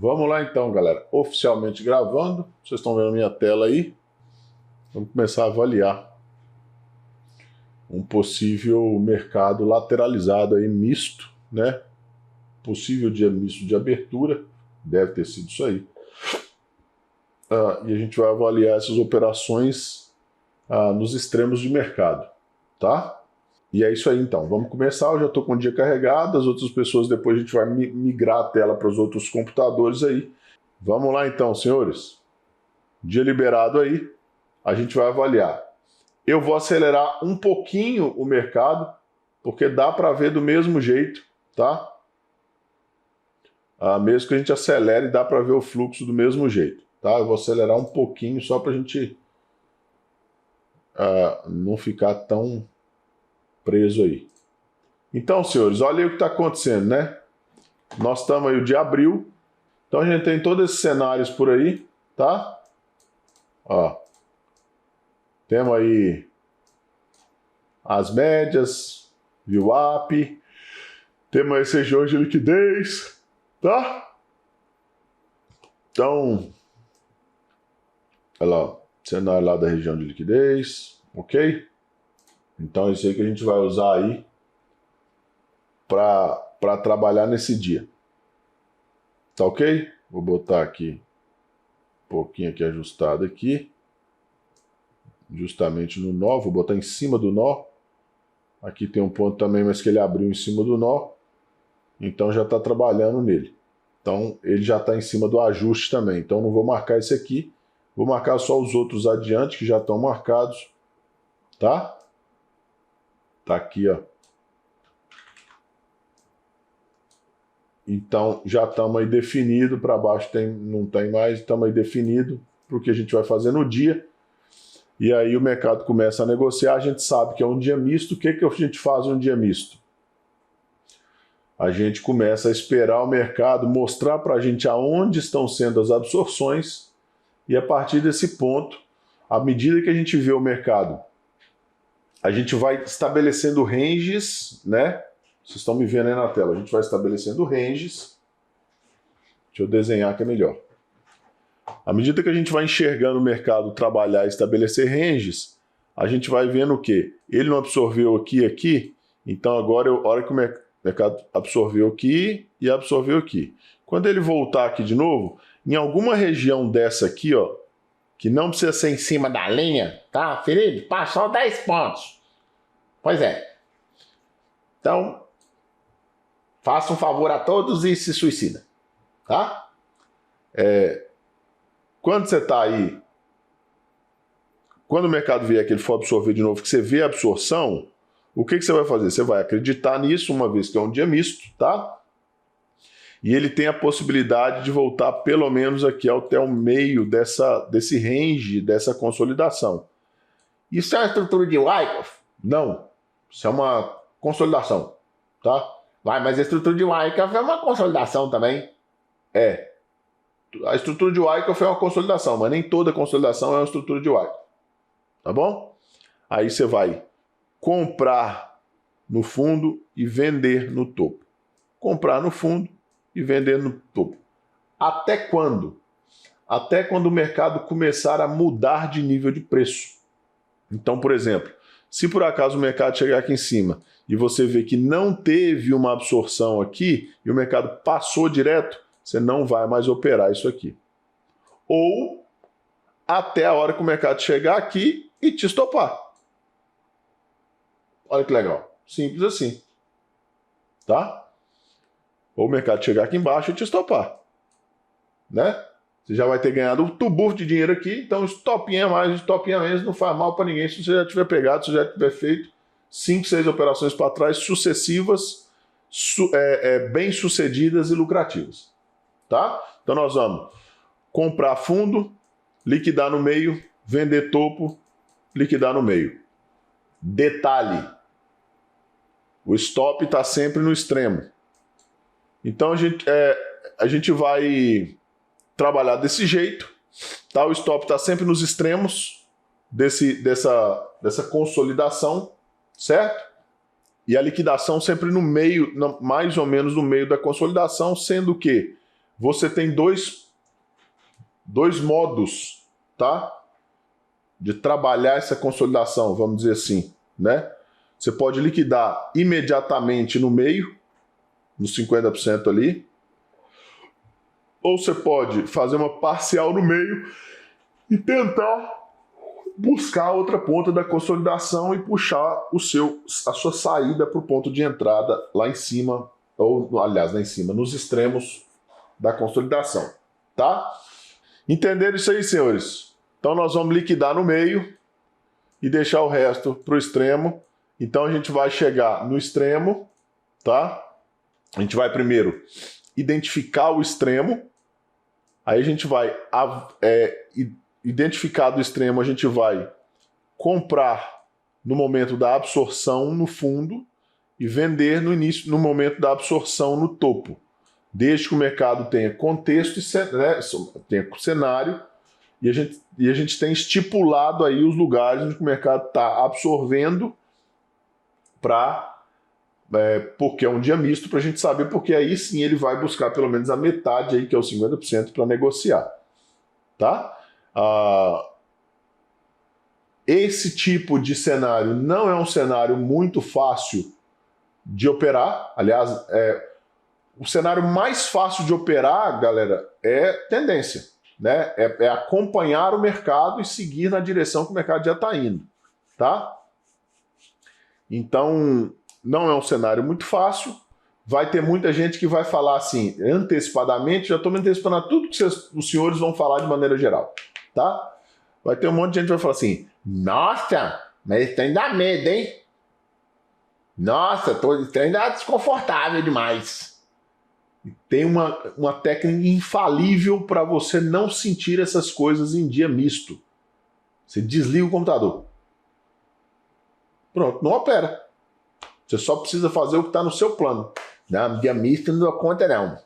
Vamos lá então, galera. Oficialmente gravando. Vocês estão vendo a minha tela aí. Vamos começar a avaliar um possível mercado lateralizado aí misto, né? Possível dia misto de abertura. Deve ter sido isso aí. E a gente vai avaliar essas operações nos extremos de mercado, tá? E é isso aí então, vamos começar. Eu já estou com o dia carregado, as outras pessoas depois a gente vai migrar a tela para os outros computadores aí. Vamos lá então, senhores. Dia liberado aí, a gente vai avaliar. Eu vou acelerar um pouquinho o mercado, porque dá para ver do mesmo jeito, tá? Mesmo que a gente acelere, dá para ver o fluxo do mesmo jeito, tá? Eu vou acelerar um pouquinho só para a gente não ficar tão preso aí. Então, senhores, olha aí o que está acontecendo, né? Nós estamos aí o de abril, então a gente tem todos esses cenários por aí, tá? Temos aí as médias, VWAP, temos aí regiões de liquidez, tá? Então, olha lá, cenário lá da região de liquidez, ok? Então é isso aí que a gente vai usar aí para trabalhar nesse dia. Tá ok? Vou botar aqui um pouquinho aqui ajustado aqui. Justamente no nó, vou botar em cima do nó. Aqui tem um ponto também, mas que ele abriu em cima do nó. Então já está trabalhando nele. Então ele já está em cima do ajuste também. Então não vou marcar esse aqui. Vou marcar só os outros adiante que já estão marcados. Tá? Tá aqui, ó. Então, já estamos aí definido, para baixo não tem mais, estamos aí definido para o que a gente vai fazer no dia. E aí o mercado começa a negociar, a gente sabe que é um dia misto. O que a gente faz um dia misto? A gente começa a esperar o mercado mostrar para a gente aonde estão sendo as absorções, e a partir desse ponto, à medida que a gente vê o mercado, a gente vai estabelecendo ranges, né? Vocês estão me vendo aí na tela. A gente vai estabelecendo ranges. Deixa eu desenhar que é melhor. À medida que a gente vai enxergando o mercado trabalhar e estabelecer ranges, a gente vai vendo o quê? Ele não absorveu aqui e aqui, então agora a hora que o mercado absorveu aqui e absorveu aqui. Quando ele voltar aqui de novo, em alguma região dessa aqui, ó, que não precisa ser em cima da linha, tá? Felipe, passou 10 pontos. Pois é. Então, faça um favor a todos e se suicida, tá? Quando você está aí, quando o mercado vier que ele for absorver de novo, que você vê a absorção, o que você vai fazer? Você vai acreditar nisso, uma vez que é um dia misto, tá? E ele tem a possibilidade de voltar pelo menos aqui até o meio desse range, dessa consolidação. Isso é uma estrutura de Wyckoff? Não. Isso é uma consolidação, tá? Mas a estrutura de Wyckoff é uma consolidação também. A estrutura de Wyckoff é uma consolidação, mas nem toda consolidação é uma estrutura de Wyckoff. Tá bom? Aí você vai comprar no fundo e vender no topo. Comprar no fundo e vender no topo. Até quando? Até quando o mercado começar a mudar de nível de preço. Então, por exemplo, se por acaso o mercado chegar aqui em cima e você vê que não teve uma absorção aqui e o mercado passou direto, você não vai mais operar isso aqui. Ou até a hora que o mercado chegar aqui e te estopar. Olha que legal. Simples assim. Tá? Ou o mercado chegar aqui embaixo e te estopar. Né? Você já vai ter ganhado um tubufo de dinheiro aqui, então estopinha mais, estopinha menos, não faz mal para ninguém se você já tiver pegado, se você já tiver feito 5, 6 operações para trás sucessivas, bem sucedidas e lucrativas. Tá? Então nós vamos comprar fundo, liquidar no meio, vender topo, liquidar no meio. Detalhe, o stop está sempre no extremo. Então a gente vai trabalhar desse jeito, tá? O stop está sempre nos extremos dessa consolidação, certo? E a liquidação sempre no meio, mais ou menos no meio da consolidação, sendo que você tem dois modos, tá? De trabalhar essa consolidação, vamos dizer assim, né? Você pode liquidar imediatamente no meio, nos 50% ali, ou você pode fazer uma parcial no meio e tentar buscar a outra ponta da consolidação e puxar a sua saída para o ponto de entrada lá em cima, ou aliás, lá em cima, nos extremos da consolidação, tá? Entenderam isso aí, senhores? Então nós vamos liquidar no meio e deixar o resto para o extremo. Então a gente vai chegar no extremo, tá? A gente vai primeiro identificar o extremo, aí a gente vai identificado o extremo, a gente vai comprar no momento da absorção no fundo e vender no momento da absorção no topo. Desde que o mercado tenha contexto e né, tenha cenário e a gente tem estipulado aí os lugares onde o mercado está absorvendo porque é um dia misto para a gente saber, porque aí sim ele vai buscar pelo menos a metade aí, que é os 50% para negociar, tá? Esse tipo de cenário não é um cenário muito fácil de operar. Aliás, o cenário mais fácil de operar, galera, é tendência, né? É acompanhar o mercado e seguir na direção que o mercado já está indo, tá? Então, não é um cenário muito fácil. Vai ter muita gente que vai falar assim, antecipadamente, já estou me antecipando a tudo que os senhores vão falar de maneira geral, tá? Vai ter um monte de gente que vai falar assim, nossa, mas esse trem dá medo, hein? Nossa, esse trem dá desconfortável demais. Tem uma técnica infalível para você não sentir essas coisas em dia misto. Você desliga o computador. Pronto, não opera. Você só precisa fazer o que está no seu plano. Não, dia misto não dá conta não.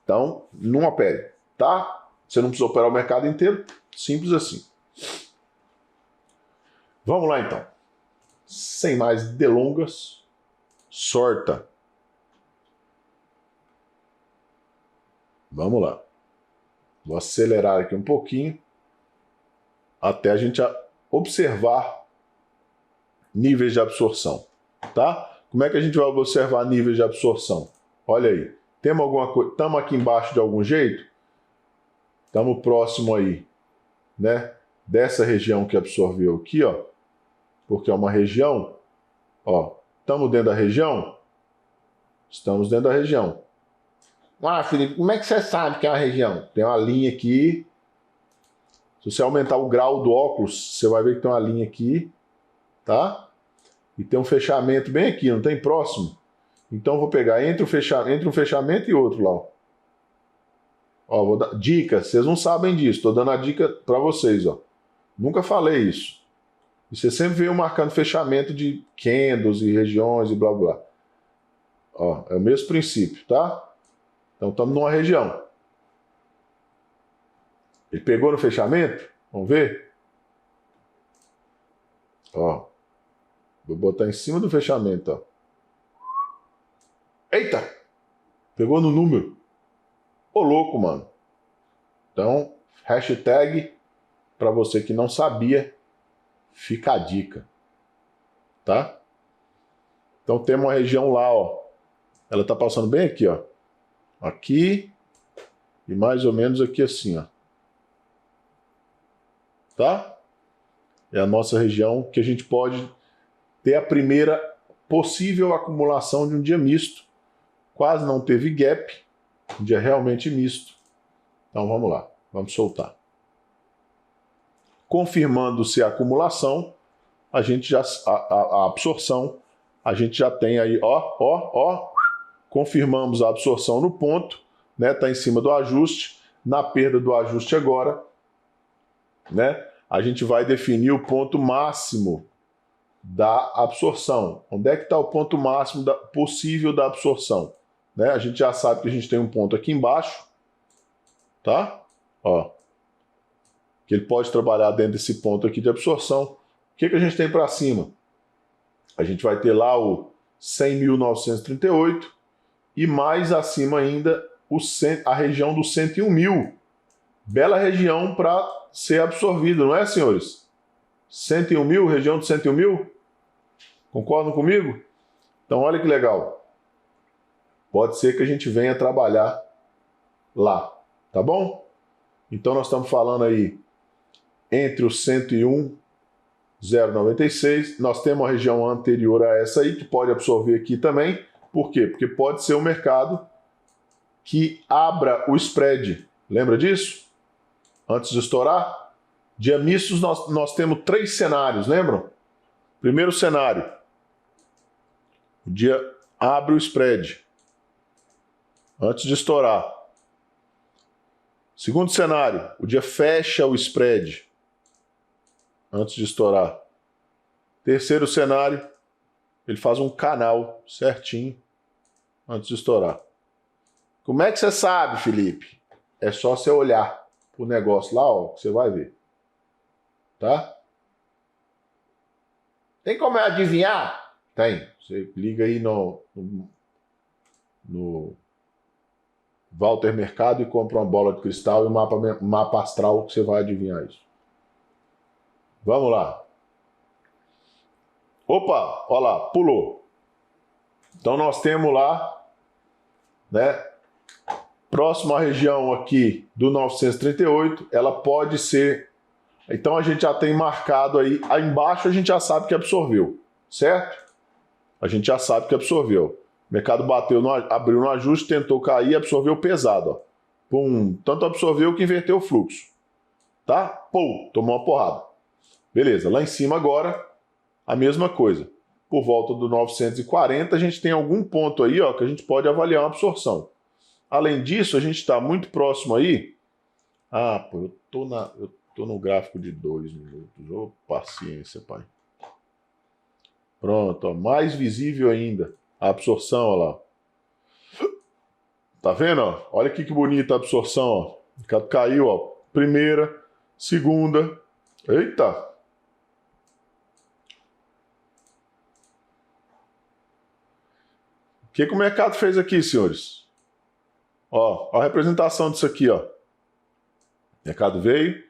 Então, não opere, tá? Você não precisa operar o mercado inteiro. Simples assim. Vamos lá então. Sem mais delongas, sorta. Vamos lá. Vou acelerar aqui um pouquinho até a gente observar níveis de absorção, tá? Como é que a gente vai observar níveis de absorção? Olha aí. Temos alguma coisa? Estamos aqui embaixo de algum jeito? Estamos próximo aí, né? Dessa região que absorveu aqui, ó. Porque é uma região, ó. Estamos dentro da região? Estamos dentro da região. Felipe, como é que você sabe que é uma região? Tem uma linha aqui. Se você aumentar o grau do óculos, você vai ver que tem uma linha aqui, tá? E tem um fechamento bem aqui, não tem próximo? Então eu vou pegar entre um fechamento e outro lá, ó. Vou dar dicas, vocês não sabem disso, estou dando a dica para vocês, ó. Nunca falei isso. E você sempre veio marcando fechamento de candles e regiões e blá blá. Ó, é o mesmo princípio, tá? Então estamos numa região. Ele pegou no fechamento? Vamos ver? Ó. Vou botar em cima do fechamento, ó. Eita! Pegou no número. Ô louco, mano. Então, hashtag para você que não sabia, fica a dica. Tá? Então tem uma região lá, ó. Ela tá passando bem aqui, ó. Aqui e mais ou menos aqui assim, ó. Tá? É a nossa região que a gente pode ter a primeira possível acumulação de um dia misto. Quase não teve gap, um dia realmente misto. Então vamos lá, vamos soltar. Confirmando-se a acumulação, a gente já a absorção, a gente já tem aí, ó, confirmamos a absorção no ponto, né? Tá em cima do ajuste, na perda do ajuste agora, né? A gente vai definir o ponto máximo da absorção. Onde é que está o ponto máximo possível da absorção? Né? A gente já sabe que a gente tem um ponto aqui embaixo, tá? Ó, que ele pode trabalhar dentro desse ponto aqui de absorção. O que a gente tem para cima? A gente vai ter lá o 100.938 e mais acima ainda a região dos 101 mil. Bela região para ser absorvido, não é, senhores? 101 mil, região de 101 mil? Concordam comigo? Então, olha que legal. Pode ser que a gente venha trabalhar lá, tá bom? Então, nós estamos falando aí entre os 101,096. Nós temos uma região anterior a essa aí, que pode absorver aqui também. Por quê? Porque pode ser um mercado que abra o spread. Lembra disso? Antes de estourar? Dia mistos, nós temos 3 cenários, lembram? Primeiro cenário. O dia abre o spread. Antes de estourar. Segundo cenário. O dia fecha o spread. Antes de estourar. Terceiro cenário. Ele faz um canal certinho. Antes de estourar. Como é que você sabe, Felipe? É só você olhar pro negócio lá, ó, que você vai ver. Tá? Tem como eu adivinhar? Tem. Você liga aí no Walter Mercado e compra uma bola de cristal e um mapa astral que você vai adivinhar isso. Vamos lá. Opa, olha lá, pulou. Então nós temos lá, né? Próxima região aqui do 938, ela pode ser... Então a gente já tem marcado aí embaixo, a gente já sabe que absorveu, certo? A gente já sabe que absorveu. O mercado bateu, abriu no ajuste, tentou cair, absorveu pesado, ó. Pum, tanto absorveu que inverteu o fluxo. Tá? Pum, tomou uma porrada. Beleza, lá em cima agora, a mesma coisa. Por volta do 940, a gente tem algum ponto aí, ó, que a gente pode avaliar uma absorção. Além disso, a gente está muito próximo aí. Ah, pô, eu tô no gráfico de 2 minutos. Ô, paciência, pai. Pronto, ó, mais visível ainda. A absorção, ó lá. Tá vendo, ó? Olha aqui que bonita a absorção, ó. Caiu, ó. Primeira, segunda. Eita! O que o mercado fez aqui, senhores? Ó, a representação disso aqui, ó. O mercado veio,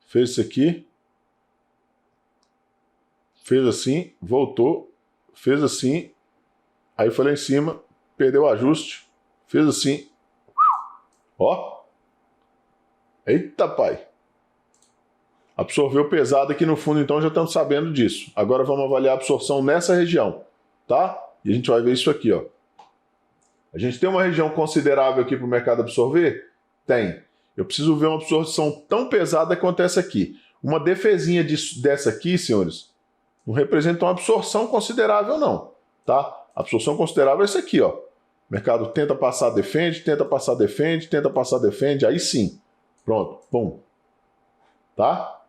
fez isso aqui, fez assim, voltou, fez assim, aí foi lá em cima, perdeu o ajuste, fez assim, ó. Eita, pai. Absorveu pesado aqui no fundo, então já estamos sabendo disso. Agora vamos avaliar a absorção nessa região, tá? E a gente vai ver isso aqui, ó. A gente tem uma região considerável aqui para o mercado absorver? Tem. Eu preciso ver uma absorção tão pesada quanto essa aqui. Uma defesinha dessa aqui, senhores, não representa uma absorção considerável, não. Tá? A absorção considerável é essa aqui, ó. O mercado tenta passar, defende, tenta passar, defende, tenta passar, defende, aí sim. Pronto, pum. Tá?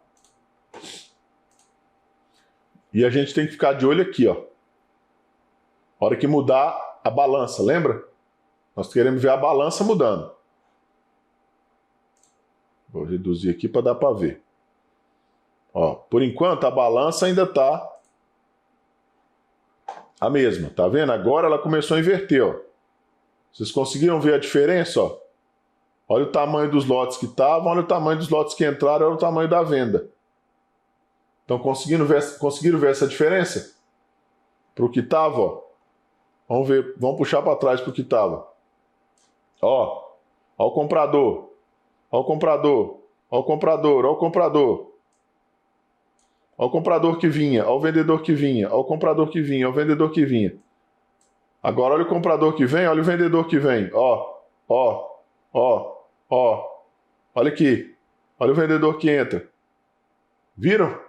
E a gente tem que ficar de olho aqui, ó. Hora que mudar a balança, lembra? Nós queremos ver a balança mudando. Vou reduzir aqui para dar para ver. Ó, por enquanto a balança ainda está a mesma, tá vendo? Agora ela começou a inverter, ó. Vocês conseguiram ver a diferença, ó? Olha o tamanho dos lotes que estavam, olha o tamanho dos lotes que entraram, olha o tamanho da venda. Então conseguiram ver essa diferença? Para o que estava, ó. Vamos ver, vamos puxar para trás para o que estava. Ó o comprador, ó o comprador, ó o comprador, ó o comprador. Ó o comprador que vinha, ó o vendedor que vinha, ó o comprador que vinha, ó o vendedor que vinha. Agora olha o comprador que vem, olha o vendedor que vem. Ó. Olha aqui, olha o vendedor que entra. Viram?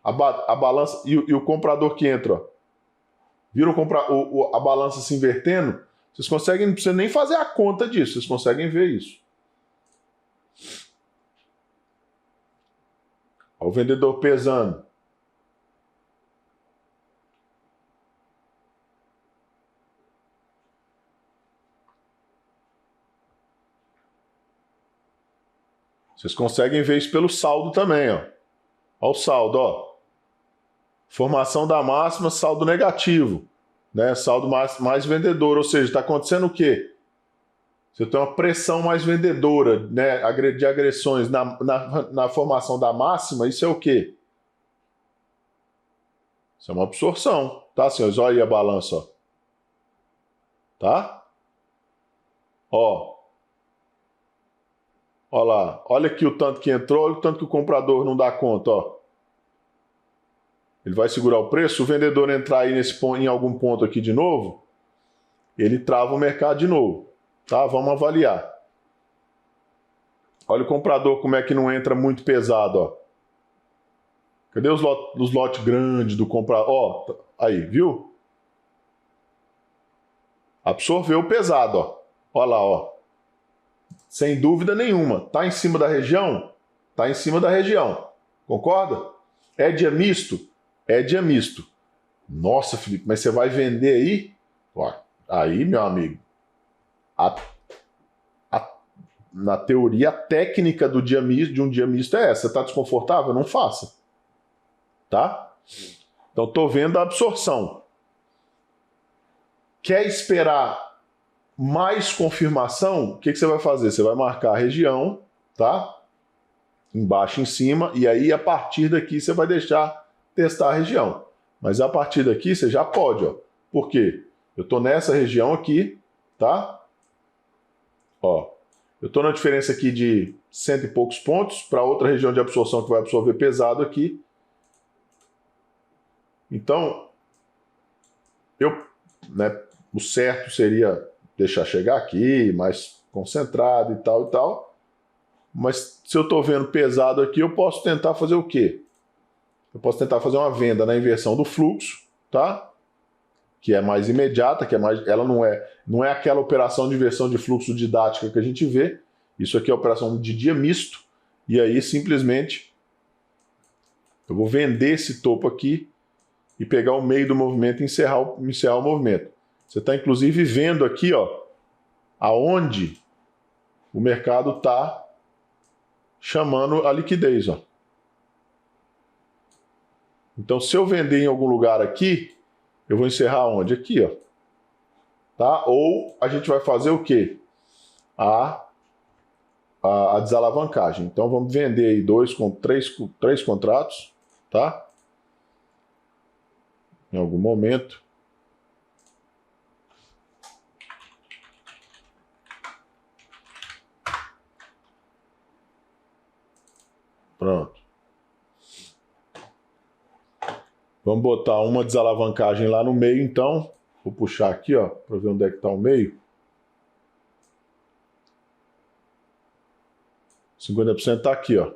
A balança e o comprador que entra, ó. Viram a balança se invertendo? Vocês conseguem, não precisa nem fazer a conta disso, vocês conseguem ver isso. Olha o vendedor pesando. Vocês conseguem ver isso pelo saldo também, ó. Olha o saldo, ó. Formação da máxima, saldo negativo. Né? Saldo mais vendedor, ou seja, está acontecendo o quê? Você tem uma pressão mais vendedora, né, de agressões na formação da máxima, isso é o quê? Isso é uma absorção, tá, senhores? Olha aí a balança, ó. Tá? Ó. Olha lá. Olha aqui o tanto que entrou, olha o tanto que o comprador não dá conta, ó. Ele vai segurar o preço, se o vendedor entrar aí em algum ponto aqui de novo, ele trava o mercado de novo, tá? Vamos avaliar. Olha o comprador como é que não entra muito pesado, ó. Cadê os lotes grandes do comprador? Ó, aí, viu? Absorveu pesado, ó. Olha lá, ó. Sem dúvida nenhuma. Tá em cima da região? Tá em cima da região. Concorda? É dia misto? É dia misto. Nossa, Felipe, mas você vai vender aí? Ó, aí, meu amigo, na teoria, a técnica do dia misto, de um dia misto é essa. Você está desconfortável? Não faça. Tá? Então, estou vendo a absorção. Quer esperar mais confirmação? O que você vai fazer? Você vai marcar a região, tá? Embaixo e em cima, e aí a partir daqui você vai deixar testar a região. Mas a partir daqui você já pode, ó. Por quê? Eu estou nessa região aqui, tá? Ó, eu estou na diferença aqui de 100 e poucos pontos para outra região de absorção que vai absorver pesado aqui. Então, o certo seria deixar chegar aqui, mais concentrado e tal. Mas se eu estou vendo pesado aqui, eu posso tentar fazer o quê? Eu posso tentar fazer uma venda na inversão do fluxo, tá? Que é mais imediata, ela não é aquela operação de inversão de fluxo didática que a gente vê. Isso aqui é operação de dia misto. E aí, simplesmente, eu vou vender esse topo aqui e pegar o meio do movimento e encerrar o movimento. Você está, inclusive, vendo aqui, ó, aonde o mercado está chamando a liquidez, ó. Então, se eu vender em algum lugar aqui, eu vou encerrar onde? Aqui, ó. Tá? Ou a gente vai fazer o quê? A desalavancagem. Então, vamos vender aí três contratos, tá? Em algum momento. Pronto. Vamos botar uma desalavancagem lá no meio, então. Vou puxar aqui, ó, para ver onde é que está o meio. 50% está aqui, ó.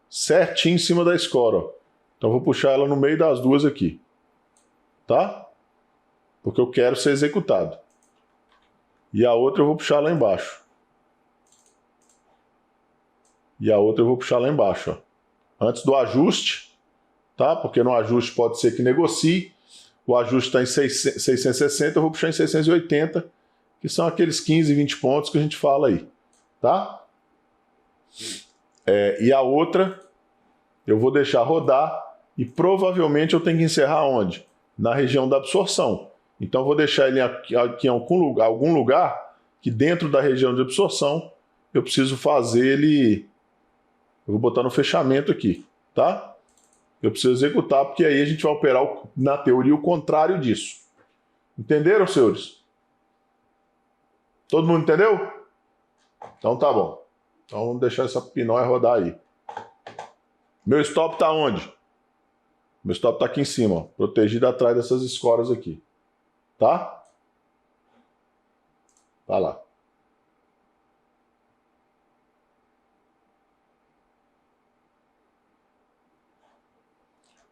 Certinho em cima da score, ó. Então vou puxar ela no meio das duas aqui. Tá? Porque eu quero ser executado. E a outra eu vou puxar lá embaixo. E a outra eu vou puxar lá embaixo, ó. Antes do ajuste, tá? Porque no ajuste pode ser que negocie. O ajuste está em 660, eu vou puxar em 680, que são aqueles 15, 20 pontos que a gente fala aí, tá? E a outra, eu vou deixar rodar e provavelmente eu tenho que encerrar onde? Na região da absorção. Então, eu vou deixar ele aqui em algum lugar que dentro da região de absorção eu preciso fazer ele... Eu vou botar no fechamento aqui, tá? Eu preciso executar, porque aí a gente vai operar, na teoria, o contrário disso. Entenderam, senhores? Todo mundo entendeu? Então tá bom. Então vamos deixar essa pinóia rodar aí. Meu stop tá onde? Meu stop tá aqui em cima, ó, protegido atrás dessas escoras aqui. Tá? Tá lá.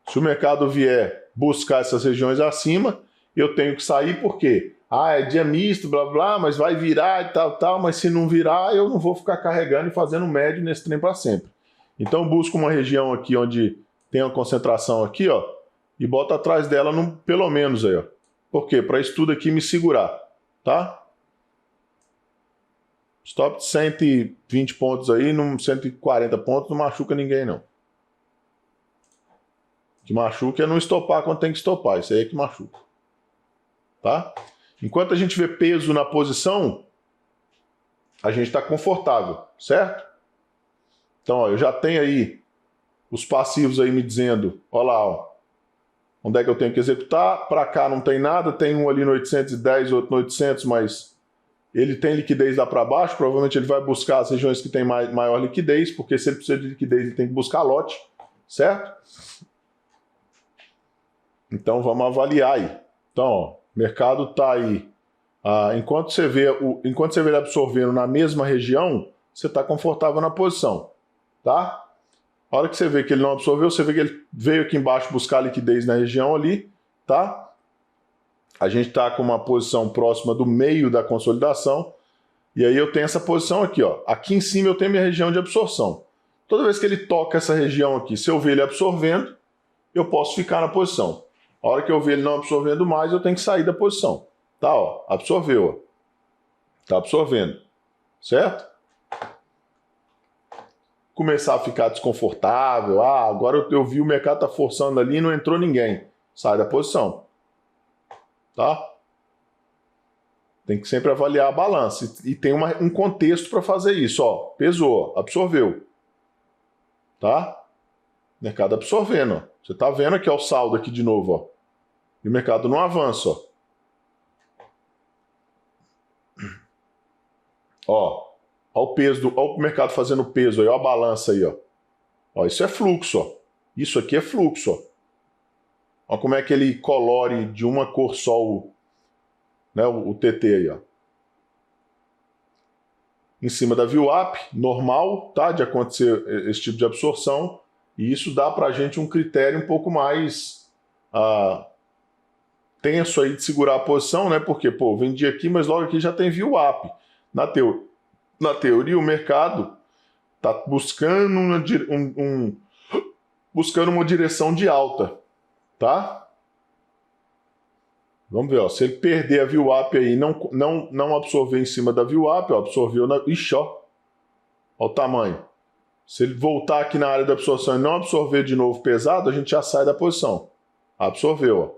Se o mercado vier buscar essas regiões acima, eu tenho que sair por quê? É dia misto, blá blá, mas vai virar e tal, mas se não virar, eu não vou ficar carregando e fazendo médio nesse trem para sempre. Então busco uma região aqui onde tem uma concentração aqui, ó, e boto atrás dela pelo menos aí, ó. Por quê? Para isso tudo aqui me segurar, tá? Stop de 120 pontos aí, 140 pontos, não machuca ninguém não. O que machuca é não estopar quando tem que estopar, isso aí é que machuca. Tá? Enquanto a gente vê peso na posição, a gente está confortável, certo? Então, ó, eu já tenho aí os passivos aí me dizendo, ó lá, ó, onde é que eu tenho que executar. Para cá não tem nada, tem um ali no 810, outro no 800, mas ele tem liquidez lá para baixo, provavelmente ele vai buscar as regiões que tem maior liquidez, porque se ele precisa de liquidez, ele tem que buscar lote, certo? Então vamos avaliar aí. Então, ó, o mercado está aí. Enquanto você vê ele absorvendo na mesma região, você está confortável na posição, tá? A hora que você vê que ele não absorveu, você vê que ele veio aqui embaixo buscar liquidez na região ali, tá? A gente está com uma posição próxima do meio da consolidação, e aí eu tenho essa posição aqui, ó. Aqui em cima eu tenho minha região de absorção. Toda vez que ele toca essa região aqui, se eu ver ele absorvendo, eu posso ficar na posição. A hora que eu ver ele não absorvendo mais, eu tenho que sair da posição. Tá, ó, absorveu, ó. Tá absorvendo, certo? Começar a ficar desconfortável, agora eu vi o mercado tá forçando ali e não entrou ninguém. Sai da posição, tá? Tem que sempre avaliar a balança. E tem um contexto para fazer isso, ó. Pesou, absorveu, tá? Mercado absorvendo, ó. Você tá vendo aqui ó, o saldo aqui de novo, ó. E o mercado não avança, ó. Ó, o peso, ó o mercado fazendo peso aí, ó a balança aí, ó. Ó, isso é fluxo, ó. Isso aqui é fluxo, ó. Ó como é que ele colore de uma cor só né, o TT aí, ó. Em cima da VWAP, normal, tá, de acontecer esse tipo de absorção, e isso dá pra gente um critério um pouco mais tenso aí de segurar a posição, né, porque, pô, vendi aqui, mas logo aqui já tem VWAP. Na teoria, o mercado está buscando buscando uma direção de alta, tá? Vamos ver, ó, se ele perder a VWAP aí e não absorver em cima da VWAP, ó, absorveu na... Ixi, ó o tamanho. Se ele voltar aqui na área da absorção e não absorver de novo pesado, a gente já sai da posição. Absorveu,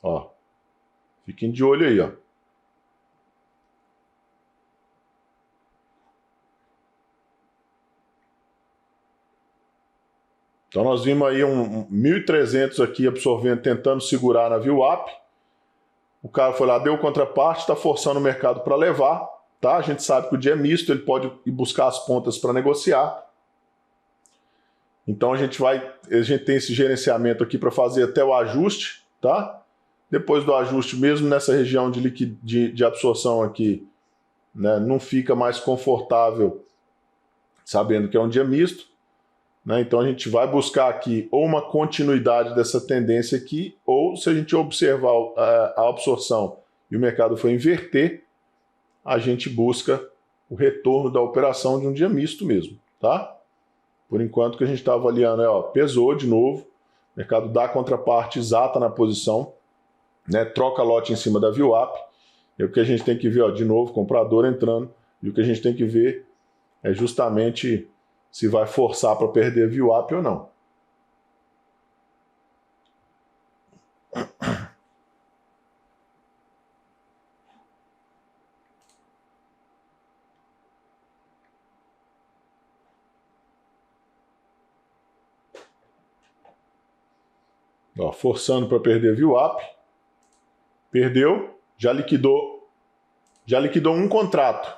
ó. Ó. Fiquem de olho aí, ó. Então nós vimos aí um 1.300 aqui absorvendo, tentando segurar na VWAP. O cara foi lá, deu contraparte, está forçando o mercado para levar. Tá? A gente sabe que o dia é misto, ele pode ir buscar as pontas para negociar. Então a gente tem esse gerenciamento aqui para fazer até o ajuste. Tá? Depois do ajuste, mesmo nessa região de absorção aqui, né, não fica mais confortável sabendo que é um dia misto. Né? Então a gente vai buscar aqui ou uma continuidade dessa tendência aqui, ou se a gente observar a absorção e o mercado for inverter, a gente busca o retorno da operação de um dia misto mesmo, tá? Por enquanto que a gente está avaliando, ó, pesou de novo, o mercado dá a contraparte exata na posição, né? Troca lote em cima da VWAP, e o que a gente tem que ver, ó, de novo, comprador entrando, e o que a gente tem que ver é justamente se vai forçar para perder a VWAP ou não. Ó, forçando para perder a VWAP. Perdeu, já liquidou um contrato.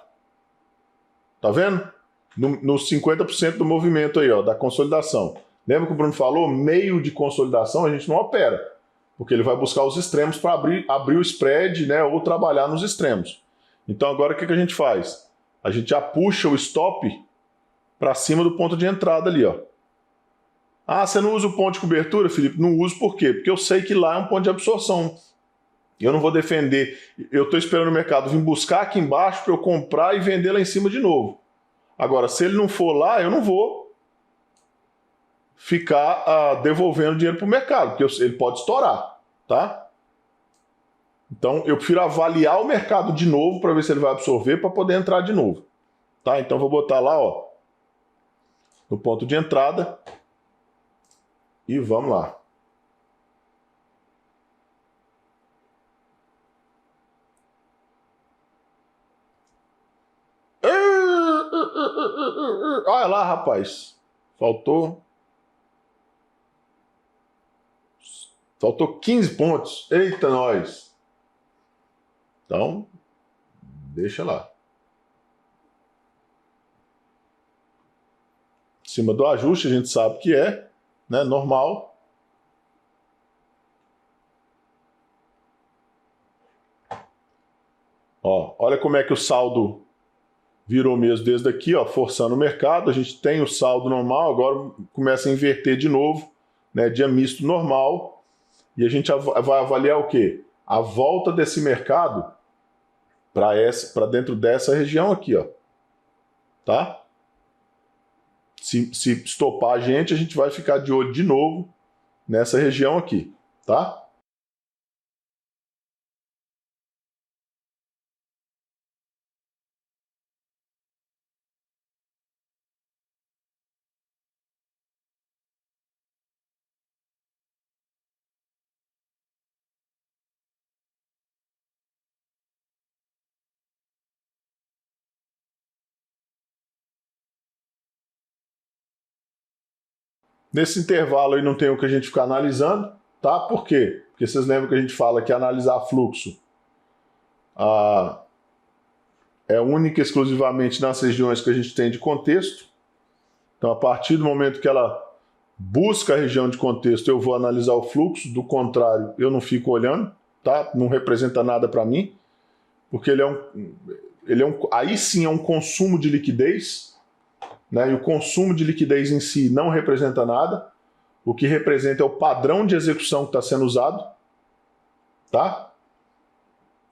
Tá vendo? Nos 50% do movimento aí, ó, da consolidação. Lembra que o Bruno falou? Meio de consolidação a gente não opera, porque ele vai buscar os extremos para abrir o spread, né, ou trabalhar nos extremos. Então agora o que a gente faz? A gente já puxa o stop para cima do ponto de entrada ali, ó. Ah, você não usa o ponto de cobertura, Felipe? Não uso por quê? Porque eu sei que lá é um ponto de absorção. Eu não vou defender. Eu estou esperando o mercado vir buscar aqui embaixo para eu comprar e vender lá em cima de novo. Agora, se ele não for lá, eu não vou ficar devolvendo dinheiro para o mercado, porque ele pode estourar, tá? Então, eu prefiro avaliar o mercado de novo para ver se ele vai absorver para poder entrar de novo, tá? Então, vou botar lá, ó, no ponto de entrada e vamos lá. Olha lá, rapaz. Faltou 15 pontos. Eita, nós. Então, deixa lá. Em cima do ajuste, a gente sabe que é, né, normal. Ó, olha como é que o saldo virou mesmo desde aqui, ó, forçando o mercado. A gente tem o saldo normal, agora começa a inverter de novo, né, dia misto normal. E a gente vai avaliar o quê? A volta desse mercado para dentro dessa região aqui, ó. Tá? Se estopar a gente vai ficar de olho de novo nessa região aqui, tá? Nesse intervalo aí não tem o que a gente ficar analisando, tá? Por quê? Porque vocês lembram que a gente fala que analisar fluxo é única e exclusivamente nas regiões que a gente tem de contexto. Então, a partir do momento que ela busca a região de contexto, eu vou analisar o fluxo, do contrário, eu não fico olhando, tá? Não representa nada para mim, porque aí sim é um consumo de liquidez, né? E o consumo de liquidez em si não representa nada. O que representa é o padrão de execução que está sendo usado, tá?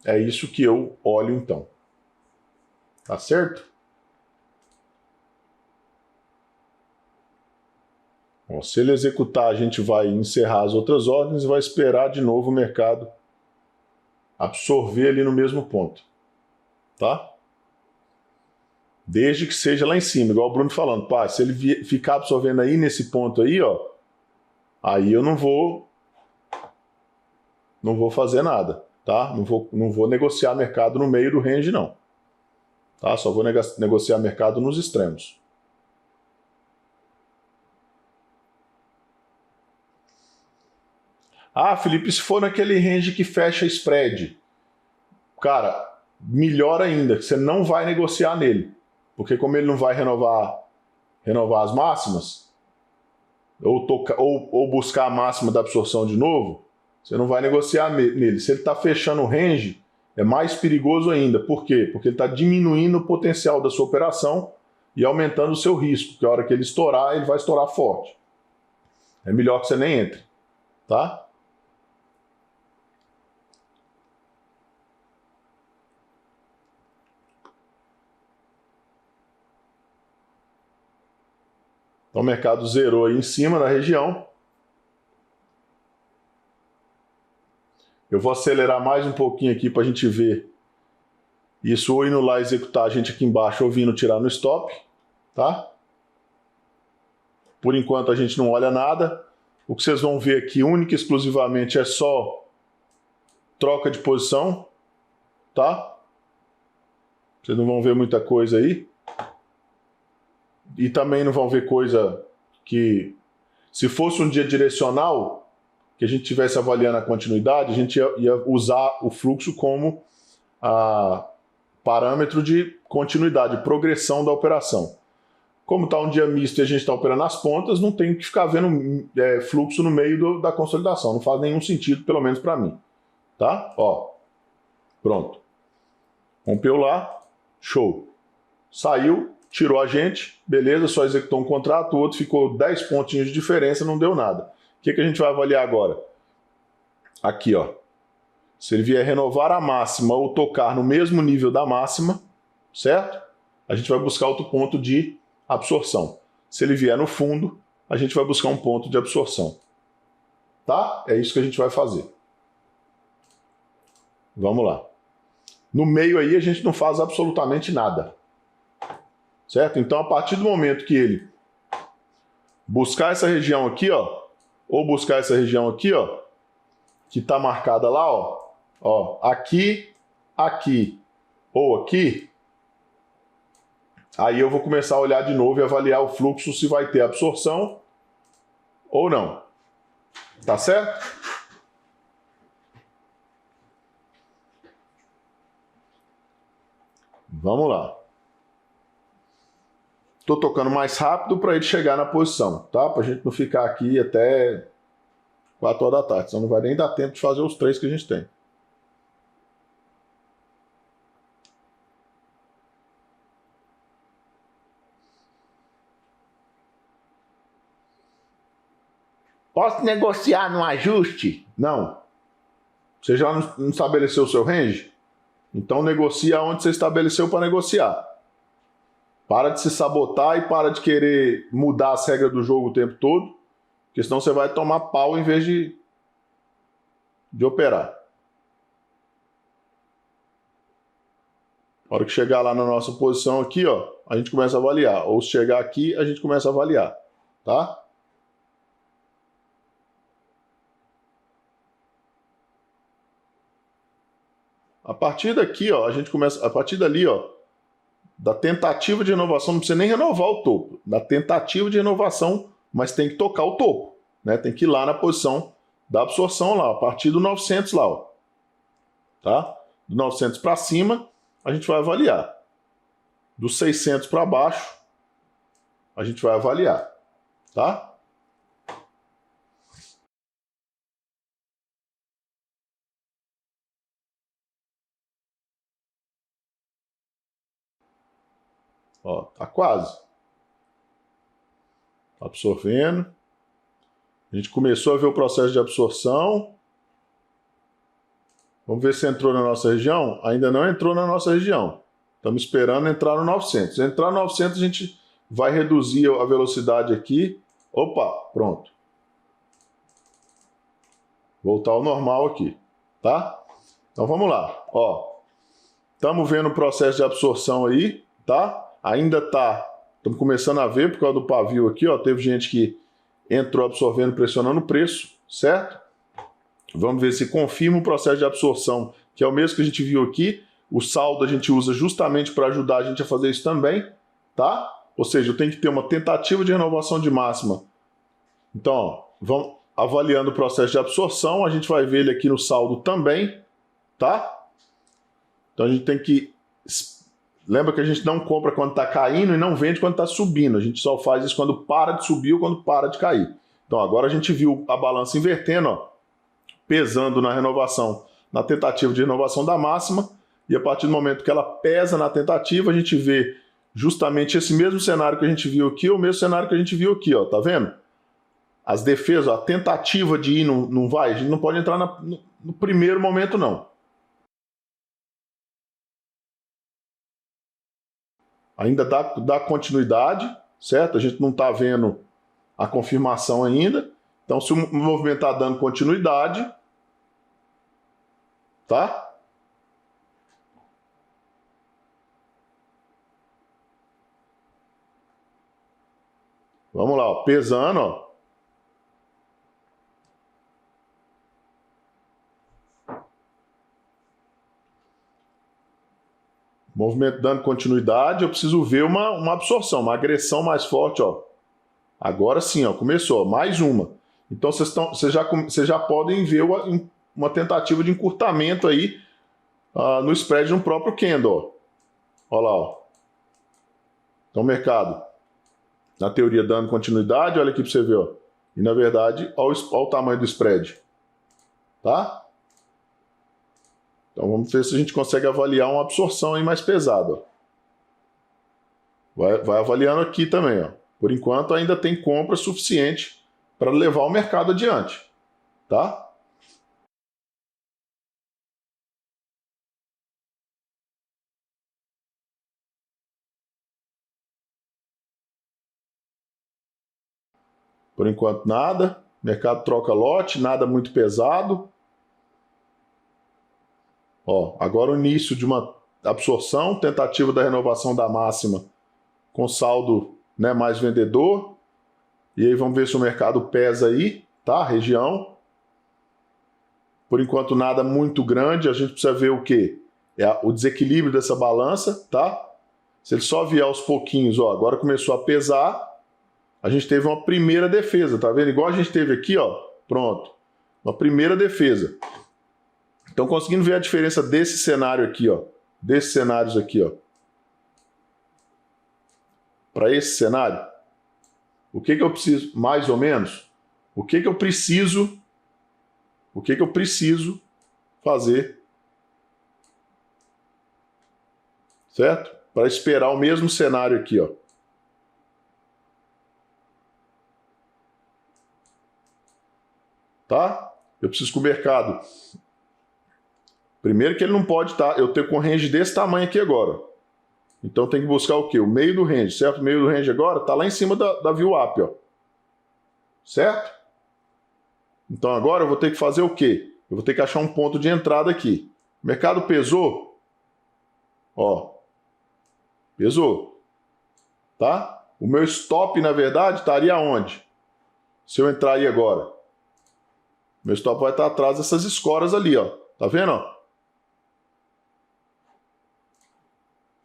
É isso que eu olho então. Tá certo? Bom, se ele executar, a gente vai encerrar as outras ordens e vai esperar de novo o mercado absorver ali no mesmo ponto, tá? Desde que seja lá em cima, igual o Bruno falando, pá, se ele ficar absorvendo aí nesse ponto aí, ó, aí eu não vou fazer nada, tá? Não vou negociar mercado no meio do range, não. Tá? Só vou negociar mercado nos extremos. Ah, Felipe, se for naquele range que fecha spread, cara, melhor ainda, que você não vai negociar nele. Porque como ele não vai renovar as máximas, ou buscar a máxima da absorção de novo, você não vai negociar nele. Se ele está fechando o range, é mais perigoso ainda. Por quê? Porque ele está diminuindo o potencial da sua operação e aumentando o seu risco, porque a hora que ele estourar, ele vai estourar forte. É melhor que você nem entre, tá? Então o mercado zerou aí em cima na região. Eu vou acelerar mais um pouquinho aqui para a gente ver isso, ou indo lá executar a gente aqui embaixo, ou vindo tirar no stop, tá? Por enquanto a gente não olha nada. O que vocês vão ver aqui, única e exclusivamente, é só troca de posição, tá? Vocês não vão ver muita coisa aí. E também não vão ver coisa que, se fosse um dia direcional, que a gente estivesse avaliando a continuidade, a gente ia usar o fluxo como parâmetro de continuidade, progressão da operação. Como está um dia misto e a gente está operando as pontas, não tem que ficar vendo fluxo no meio da consolidação. Não faz nenhum sentido, pelo menos para mim. Tá? Ó, pronto. Rompeu lá, show. Saiu, tirou a gente, beleza, só executou um contrato, o outro ficou 10 pontinhos de diferença, não deu nada. O que a gente vai avaliar agora? Aqui, ó. Se ele vier renovar a máxima ou tocar no mesmo nível da máxima, certo? A gente vai buscar outro ponto de absorção. Se ele vier no fundo, a gente vai buscar um ponto de absorção. Tá? É isso que a gente vai fazer. Vamos lá. No meio aí a gente não faz absolutamente nada. Certo? Então, a partir do momento que ele buscar essa região aqui, ó, ou buscar essa região aqui, ó, que está marcada lá, ó, aqui, aqui ou aqui, Aí eu vou começar a olhar de novo e avaliar o fluxo se vai ter absorção ou não. Tá certo? Vamos lá. Estou tocando mais rápido para ele chegar na posição, tá? Para a gente não ficar aqui até 4 horas da tarde, senão não vai nem dar tempo de fazer os 3 que a gente tem. Posso negociar no ajuste? Não. Você já não estabeleceu o seu range? Então negocia onde você estabeleceu para negociar. Para de se sabotar e para de querer mudar as regras do jogo o tempo todo, porque senão você vai tomar pau em vez de operar. Na hora que chegar lá na nossa posição aqui, ó, a gente começa a avaliar. Ou se chegar aqui, a gente começa a avaliar. Tá? A partir daqui, ó, a gente começa. A partir dali, ó, da tentativa de renovação, não precisa nem renovar o topo. Da tentativa de renovação, mas tem que tocar o topo. Né? Tem que ir lá na posição da absorção lá, a partir do 900 lá. Ó. Tá? Do 900 para cima, a gente vai avaliar. Do 600 para baixo, a gente vai avaliar. Tá? Ó, tá quase. Tá absorvendo. A gente começou a ver o processo de absorção. Vamos ver se entrou na nossa região. Ainda não entrou na nossa região. Estamos esperando entrar no 900. Se entrar no 900, a gente vai reduzir a velocidade aqui. Opa, pronto. Voltar ao normal aqui, tá? Então vamos lá. Ó, estamos vendo o processo de absorção aí, tá? Ainda tá. Estamos começando a ver por causa do pavio aqui, ó. Teve gente que entrou absorvendo, pressionando o preço, certo? Vamos ver se confirma o processo de absorção, que é o mesmo que a gente viu aqui. O saldo a gente usa justamente para ajudar a gente a fazer isso também, tá? Ou seja, eu tenho que ter uma tentativa de renovação de máxima. Então, ó, vamos avaliando o processo de absorção, a gente vai ver ele aqui no saldo também, tá? Então a gente tem que... Lembra que a gente não compra quando está caindo e não vende quando está subindo. A gente só faz isso quando para de subir ou quando para de cair. Então agora a gente viu a balança invertendo, ó, pesando na renovação, na tentativa de renovação da máxima, e a partir do momento que ela pesa na tentativa, a gente vê justamente esse mesmo cenário que a gente viu aqui, ou o mesmo cenário que a gente viu aqui, ó, tá vendo? As defesas, ó, a tentativa de ir não vai, a gente não pode entrar no primeiro momento não. Ainda dá continuidade, certo? A gente não está vendo a confirmação ainda. Então, se o movimento está dando continuidade, tá? Vamos lá, ó, pesando, ó. Movimento dando continuidade, eu preciso ver uma absorção, uma agressão mais forte, ó. Agora sim, ó, começou, ó, mais uma. Então vocês já podem ver uma tentativa de encurtamento aí no spread no próprio candle, ó. Olha lá, ó. Então o mercado, na teoria, dando continuidade, olha aqui para você ver, ó. E na verdade, olha o tamanho do spread, tá? Então vamos ver se a gente consegue avaliar uma absorção aí mais pesada. Vai avaliando aqui também, ó. Por enquanto ainda tem compra suficiente para levar o mercado adiante, tá? Por enquanto nada, mercado troca lote, nada muito pesado. Ó, agora o início de uma absorção, tentativa da renovação da máxima com saldo, né, mais vendedor. E aí vamos ver se o mercado pesa aí, tá? Região. Por enquanto nada muito grande, a gente precisa ver o quê? É o desequilíbrio dessa balança, tá? Se ele só vier aos pouquinhos, ó, agora começou a pesar, a gente teve uma primeira defesa, tá vendo? Igual a gente teve aqui, ó, pronto. Uma primeira defesa. Então, conseguindo ver a diferença desse cenário aqui, ó, desses cenários aqui, ó, para esse cenário, o que que eu preciso, mais ou menos, o que que eu preciso fazer, certo? Para esperar o mesmo cenário aqui, ó. Tá? Eu preciso que o mercado... Primeiro que ele não pode estar... Eu tenho com range desse tamanho aqui agora. Então tem que buscar o quê? O meio do range, certo? O meio do range agora está lá em cima da VWAP, ó. Certo? Então agora eu vou ter que fazer o quê? Eu vou ter que achar um ponto de entrada aqui. O mercado pesou. Ó. Pesou. Tá? O meu stop, na verdade, estaria onde? Se eu entrar aí agora. Meu stop vai estar atrás dessas escoras ali, ó. Tá vendo, ó?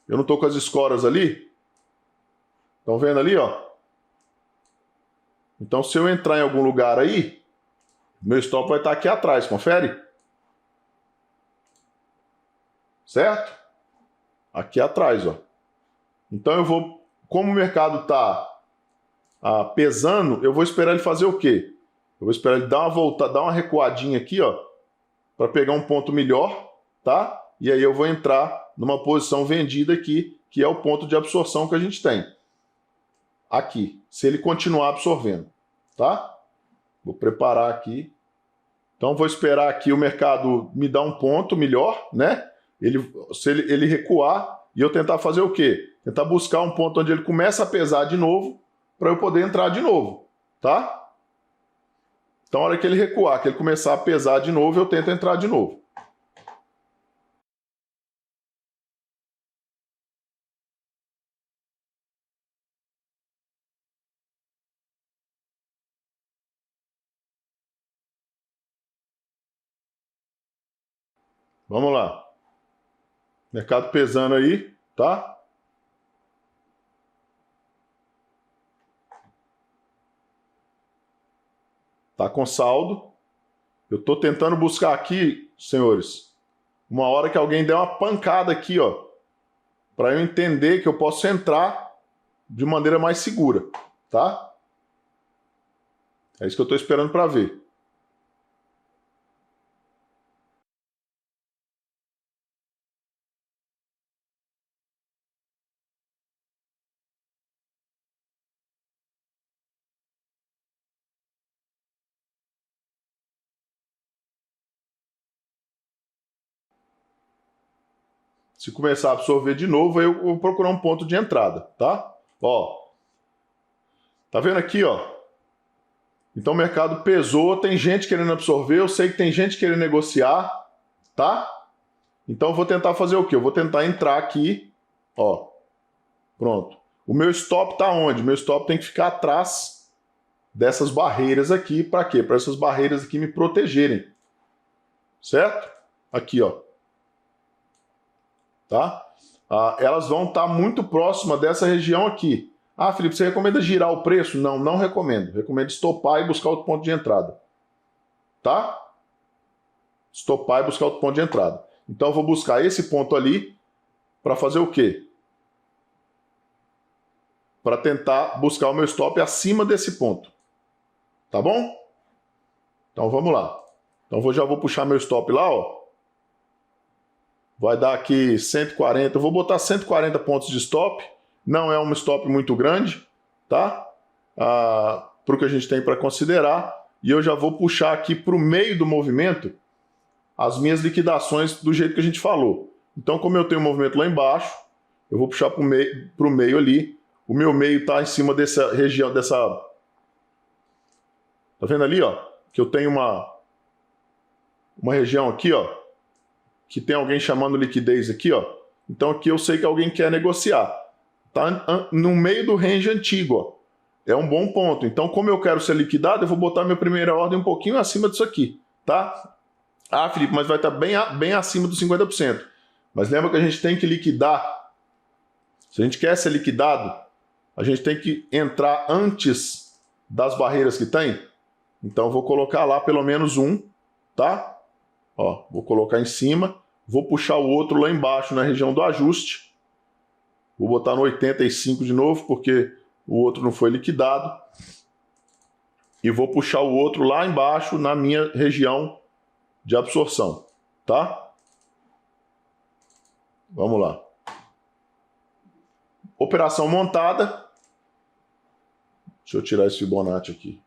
Eu não estou com as escoras ali. Estão vendo ali, ó? Então, se eu entrar em algum lugar aí, meu stop vai estar aqui atrás, confere? Certo? Aqui atrás, ó. Então, eu vou... Como o mercado está pesando, eu vou esperar ele fazer o quê? Eu vou esperar ele dar uma volta, dar uma recuadinha aqui, ó, para pegar um ponto melhor, tá? E aí eu vou entrar numa posição vendida aqui, que é o ponto de absorção que a gente tem. Aqui, se ele continuar absorvendo, tá? Vou preparar aqui. Então vou esperar aqui o mercado me dar um ponto melhor, né? Se ele recuar e eu tentar fazer o quê? Tentar buscar um ponto onde ele começa a pesar de novo para eu poder entrar de novo, tá? Então, a hora que ele recuar, que ele começar a pesar de novo, eu tento entrar de novo. Vamos lá. Mercado pesando aí, tá? Tá com saldo. Eu tô tentando buscar aqui, senhores, uma hora que alguém der uma pancada aqui, ó, para eu entender que eu posso entrar de maneira mais segura, tá? É isso que eu tô esperando para ver. Se começar a absorver de novo, eu vou procurar um ponto de entrada, tá? Ó, tá vendo aqui, ó? Então o mercado pesou, tem gente querendo absorver, eu sei que tem gente querendo negociar, tá? Então eu vou tentar fazer o quê? Eu vou tentar entrar aqui, ó, pronto. O meu stop tá onde? Meu stop tem que ficar atrás dessas barreiras aqui, para quê? Para essas barreiras aqui me protegerem, certo? Aqui, ó. Tá? Elas vão estar muito próximas dessa região aqui. Ah, Felipe, você recomenda girar o preço? Não, não recomendo. Recomendo estopar e buscar outro ponto de entrada. Tá? Estopar e buscar outro ponto de entrada. Então eu vou buscar esse ponto ali para fazer o quê? Para tentar buscar o meu stop acima desse ponto. Tá bom? Então vamos lá. Então já vou puxar meu stop lá, ó. Vai dar aqui 140, eu vou botar 140 pontos de stop, não é um stop muito grande, tá? Para o que a gente tem para considerar, e eu já vou puxar aqui para o meio do movimento as minhas liquidações do jeito que a gente falou. Então, como eu tenho um movimento lá embaixo, eu vou puxar para o meio ali, o meu meio está em cima dessa região, tá vendo ali, ó? Que eu tenho uma região aqui, ó, que tem alguém chamando liquidez aqui, ó. Então aqui eu sei que alguém quer negociar. Tá no meio do range antigo, ó. É um bom ponto. Então, como eu quero ser liquidado, eu vou botar minha primeira ordem um pouquinho acima disso aqui, tá? Ah, Felipe, mas vai estar bem acima dos 50%. Mas lembra que a gente tem que liquidar Se a gente quer ser liquidado, a gente tem que entrar antes das barreiras que tem. Então, eu vou colocar lá pelo menos um, tá? Ó, vou colocar em cima, vou puxar o outro lá embaixo na região do ajuste. Vou botar no 85 de novo, porque o outro não foi liquidado. E vou puxar o outro lá embaixo na minha região de absorção, tá? Vamos lá. Operação montada. Deixa eu tirar esse Fibonacci aqui.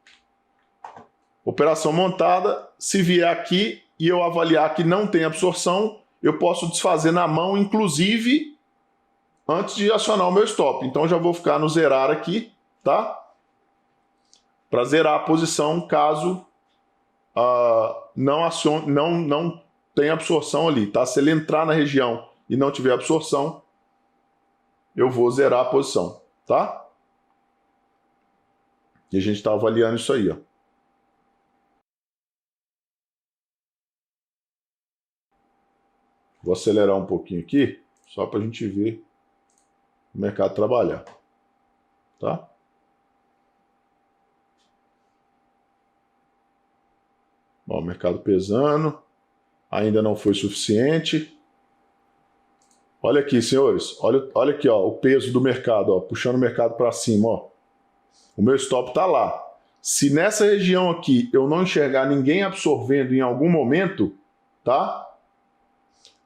Operação montada. Se vier aqui e eu avaliar que não tem absorção, eu posso desfazer na mão, inclusive, antes de acionar o meu stop. Então, já vou ficar no zerar aqui, tá? Para zerar a posição caso não tenha absorção ali, tá? Se ele entrar na região e não tiver absorção, eu vou zerar a posição, tá? E a gente está avaliando isso aí, ó. Vou acelerar um pouquinho aqui, só para a gente ver o mercado trabalhar, tá? Bom, o mercado pesando, ainda não foi suficiente. Olha aqui, senhores, olha aqui, ó, o peso do mercado, ó, puxando o mercado para cima, ó. O meu stop está lá. Se nessa região aqui eu não enxergar ninguém absorvendo em algum momento, tá?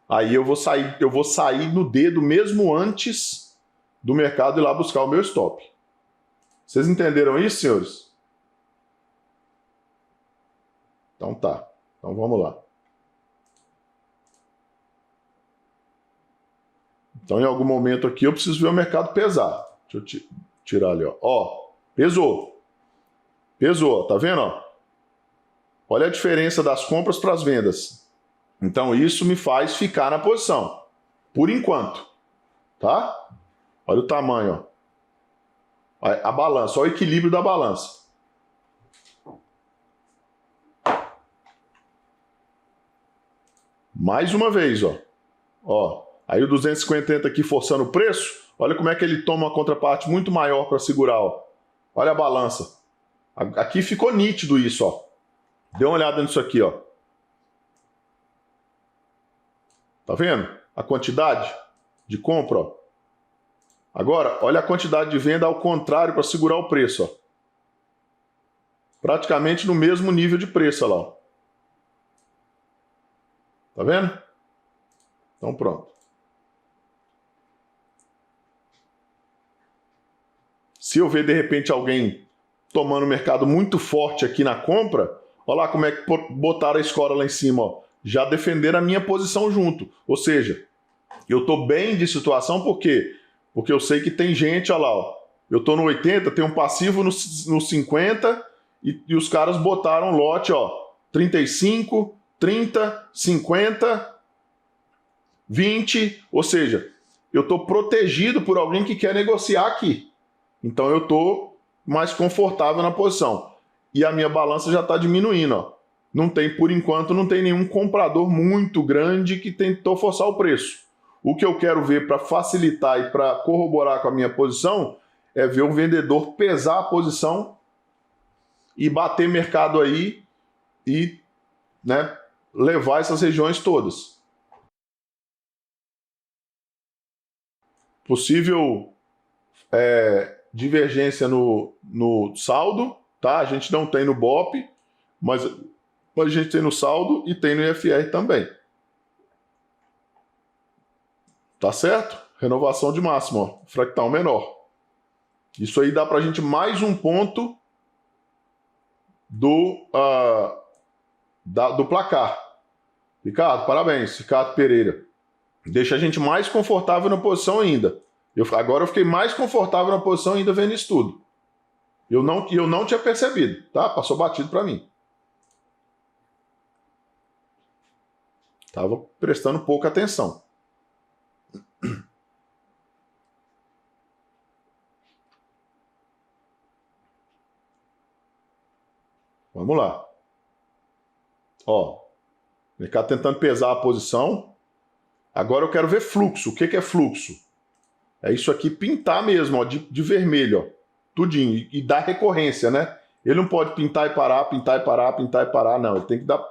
Aí eu vou sair no dedo mesmo antes do mercado ir lá buscar o meu stop. Vocês entenderam isso, senhores? Então tá. Então vamos lá. Então em algum momento aqui eu preciso ver o mercado pesar. Deixa eu tirar ali, ó. Ó, pesou. Pesou, tá vendo, ó? Olha a diferença das compras para as vendas. Então isso me faz ficar na posição, por enquanto, tá? Olha o tamanho, ó. A balança, olha o equilíbrio da balança. Mais uma vez, ó. Ó, aí o 250 aqui forçando o preço, olha como é que ele toma uma contraparte muito maior para segurar, ó. Olha a balança. Aqui ficou nítido isso, ó. Dê uma olhada nisso aqui, ó. Tá vendo? A quantidade de compra, ó. Agora, olha a quantidade de venda ao contrário para segurar o preço, ó. Praticamente no mesmo nível de preço, olha lá, ó. Tá vendo? Então pronto. Se eu ver de repente alguém tomando o mercado muito forte aqui na compra, olha lá como é que botaram a escora lá em cima, ó. Já defenderam a minha posição junto. Ou seja, eu estou bem de situação, por quê? Porque eu sei que tem gente, olha lá, ó. Eu estou no 80, tem um passivo no 50 e os caras botaram lote, ó, 35, 30, 50, 20, ou seja, eu estou protegido por alguém que quer negociar aqui. Então eu estou mais confortável na posição. E a minha balança já está diminuindo, ó. Não tem, por enquanto, não tem nenhum comprador muito grande que tentou forçar o preço. O que eu quero ver para facilitar e para corroborar com a minha posição é ver o vendedor pesar a posição e bater mercado aí e, né, levar essas regiões todas. Possível divergência no saldo, tá? A gente não tem no BOP, mas a gente tem no saldo e tem no IFR também. Tá certo? Renovação de máximo, ó, fractal menor. Isso aí dá pra gente mais um ponto do placar. Ricardo, parabéns, Ricardo Pereira. Deixa a gente mais confortável na posição ainda. Agora eu fiquei mais confortável na posição ainda vendo isso tudo. Eu não tinha percebido, tá? Passou batido para mim. Tava prestando pouca atenção. Vamos lá. Ó, o mercado tentando pesar a posição. Agora eu quero ver fluxo. O que é fluxo? É isso aqui pintar mesmo, ó, de vermelho, ó, tudinho, e dar recorrência, né? Ele não pode pintar e parar, pintar e parar, pintar e parar, não. Ele tem que dar...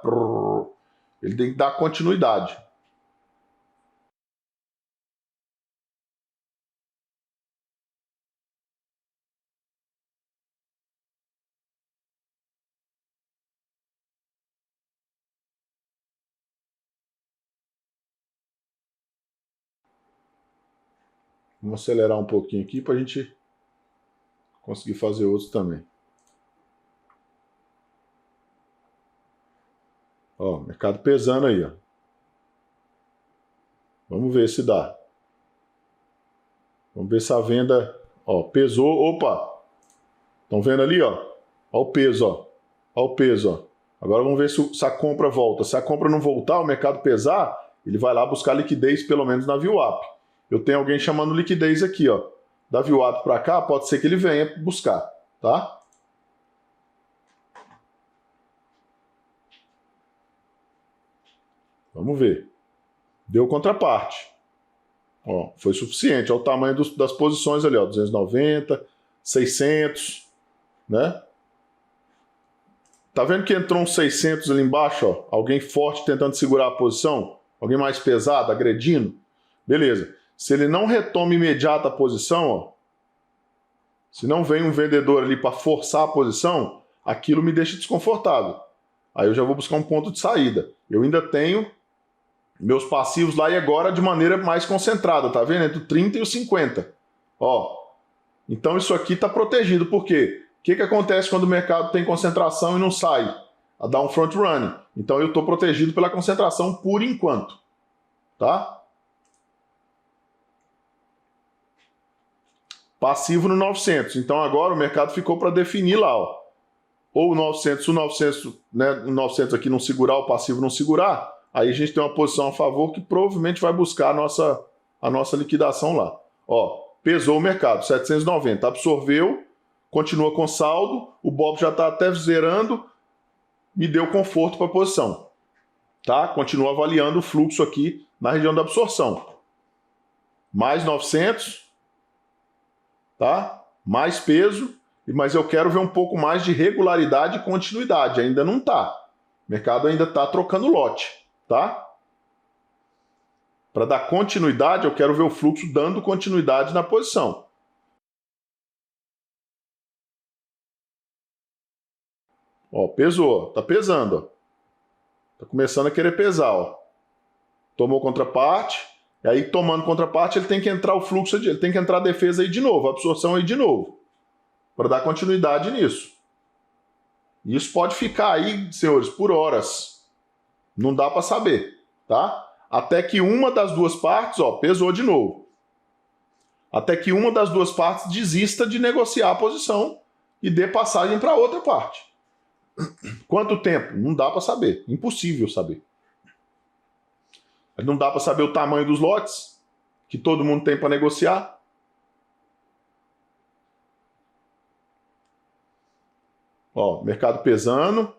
Ele tem que dar continuidade. Vamos acelerar um pouquinho aqui para a gente conseguir fazer outros também. Ó, mercado pesando aí, ó. Vamos ver se dá. Vamos ver se a venda, ó, pesou. Opa! Estão vendo ali, ó? Ó o peso, ó. Ó o peso, ó. Agora vamos ver se a compra volta. Se a compra não voltar, o mercado pesar, ele vai lá buscar liquidez, pelo menos na VWAP. Eu tenho alguém chamando liquidez aqui, ó. Da VWAP para cá, pode ser que ele venha buscar, tá? Vamos ver. Deu contraparte. Ó, foi suficiente. Olha o tamanho das posições ali, ó. 290, 600, né? Tá vendo que entrou uns 600 ali embaixo, ó? Alguém forte tentando segurar a posição? Alguém mais pesado, agredindo? Beleza. Se ele não retoma imediata a posição, ó, se não vem um vendedor ali para forçar a posição, aquilo me deixa desconfortável. Aí eu já vou buscar um ponto de saída. Eu ainda tenho meus passivos lá e agora de maneira mais concentrada, tá vendo? Entre o 30 e o 50. Ó. Então isso aqui está protegido. Por quê? O que acontece quando o mercado tem concentração e não sai? A dar um front running. Então eu estou protegido pela concentração por enquanto. Tá? Passivo no 900. Então agora o mercado ficou para definir lá, ó. Ou o 900, se o 900, né, o 900 aqui não segurar, o passivo não segurar, aí a gente tem uma posição a favor que provavelmente vai buscar a nossa liquidação lá. Ó, pesou o mercado, 790, absorveu, continua com saldo, o BOP já está até zerando, me deu conforto para a posição. Tá? Continua avaliando o fluxo aqui na região da absorção. Mais 900, tá? Mais peso, mas eu quero ver um pouco mais de regularidade e continuidade. Ainda não está. O mercado ainda está trocando lote, tá? Para dar continuidade, eu quero ver o fluxo dando continuidade na posição. Ó, pesou, tá pesando, ó. Tá começando a querer pesar, ó. Tomou contraparte, e aí tomando contraparte ele tem que entrar o fluxo, ele tem que entrar a defesa aí de novo, a absorção aí de novo, para dar continuidade nisso. E isso pode ficar aí, senhores, por horas. Não dá para saber, tá? Até que uma das duas partes, ó, pesou de novo. Até que uma das duas partes desista de negociar a posição e dê passagem para outra parte. Quanto tempo? Não dá para saber. Impossível saber. Não dá para saber o tamanho dos lotes que todo mundo tem para negociar. Ó, mercado pesando.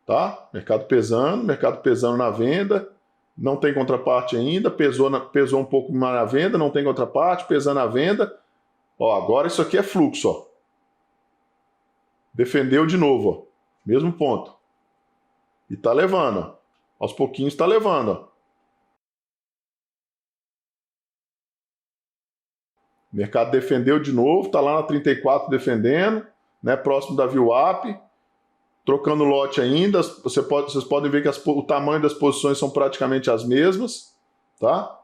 Tá? Mercado pesando na venda. Não tem contraparte ainda. Pesou um pouco mais na venda, não tem contraparte, pesando na venda. Ó, agora isso aqui é fluxo, ó. Defendeu de novo, ó. Mesmo ponto. E tá levando, ó. Aos pouquinhos tá levando, ó. O mercado defendeu de novo, tá lá na 34 defendendo, né? Próximo da VWAP. Trocando lote ainda. Vocês podem ver que o tamanho das posições são praticamente as mesmas, tá?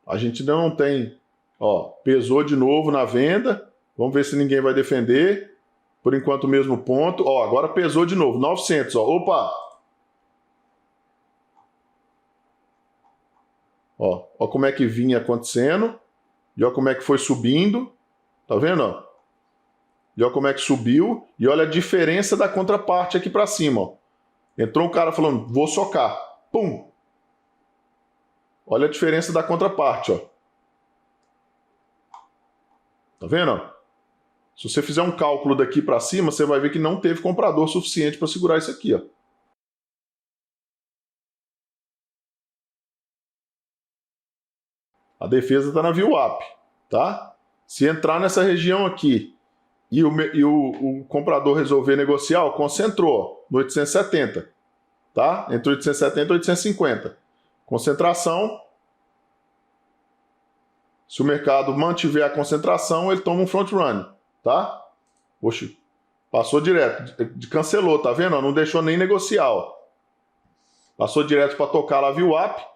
A gente ainda não tem, ó, pesou de novo na venda. Vamos ver se ninguém vai defender. Por enquanto o mesmo ponto. Ó, agora pesou de novo, 900, ó. Opa! Ó como é que vinha acontecendo. E ó como é que foi subindo. Tá vendo, ó? E olha como é que subiu. E olha a diferença da contraparte aqui para cima, ó. Entrou um cara falando, vou socar. Pum! Olha a diferença da contraparte, ó. Tá vendo, ó? Se você fizer um cálculo daqui para cima, você vai ver que não teve comprador suficiente para segurar isso aqui, ó. A defesa está na VWAP, tá? Se entrar nessa região aqui e o comprador resolver negociar, ó, concentrou no 870, tá? Entre 870 e 850. Concentração. Se o mercado mantiver a concentração, ele toma um front run, tá? Oxi, passou direto, cancelou, tá vendo? Não deixou nem negociar, ó. Passou direto para tocar lá a VWAP.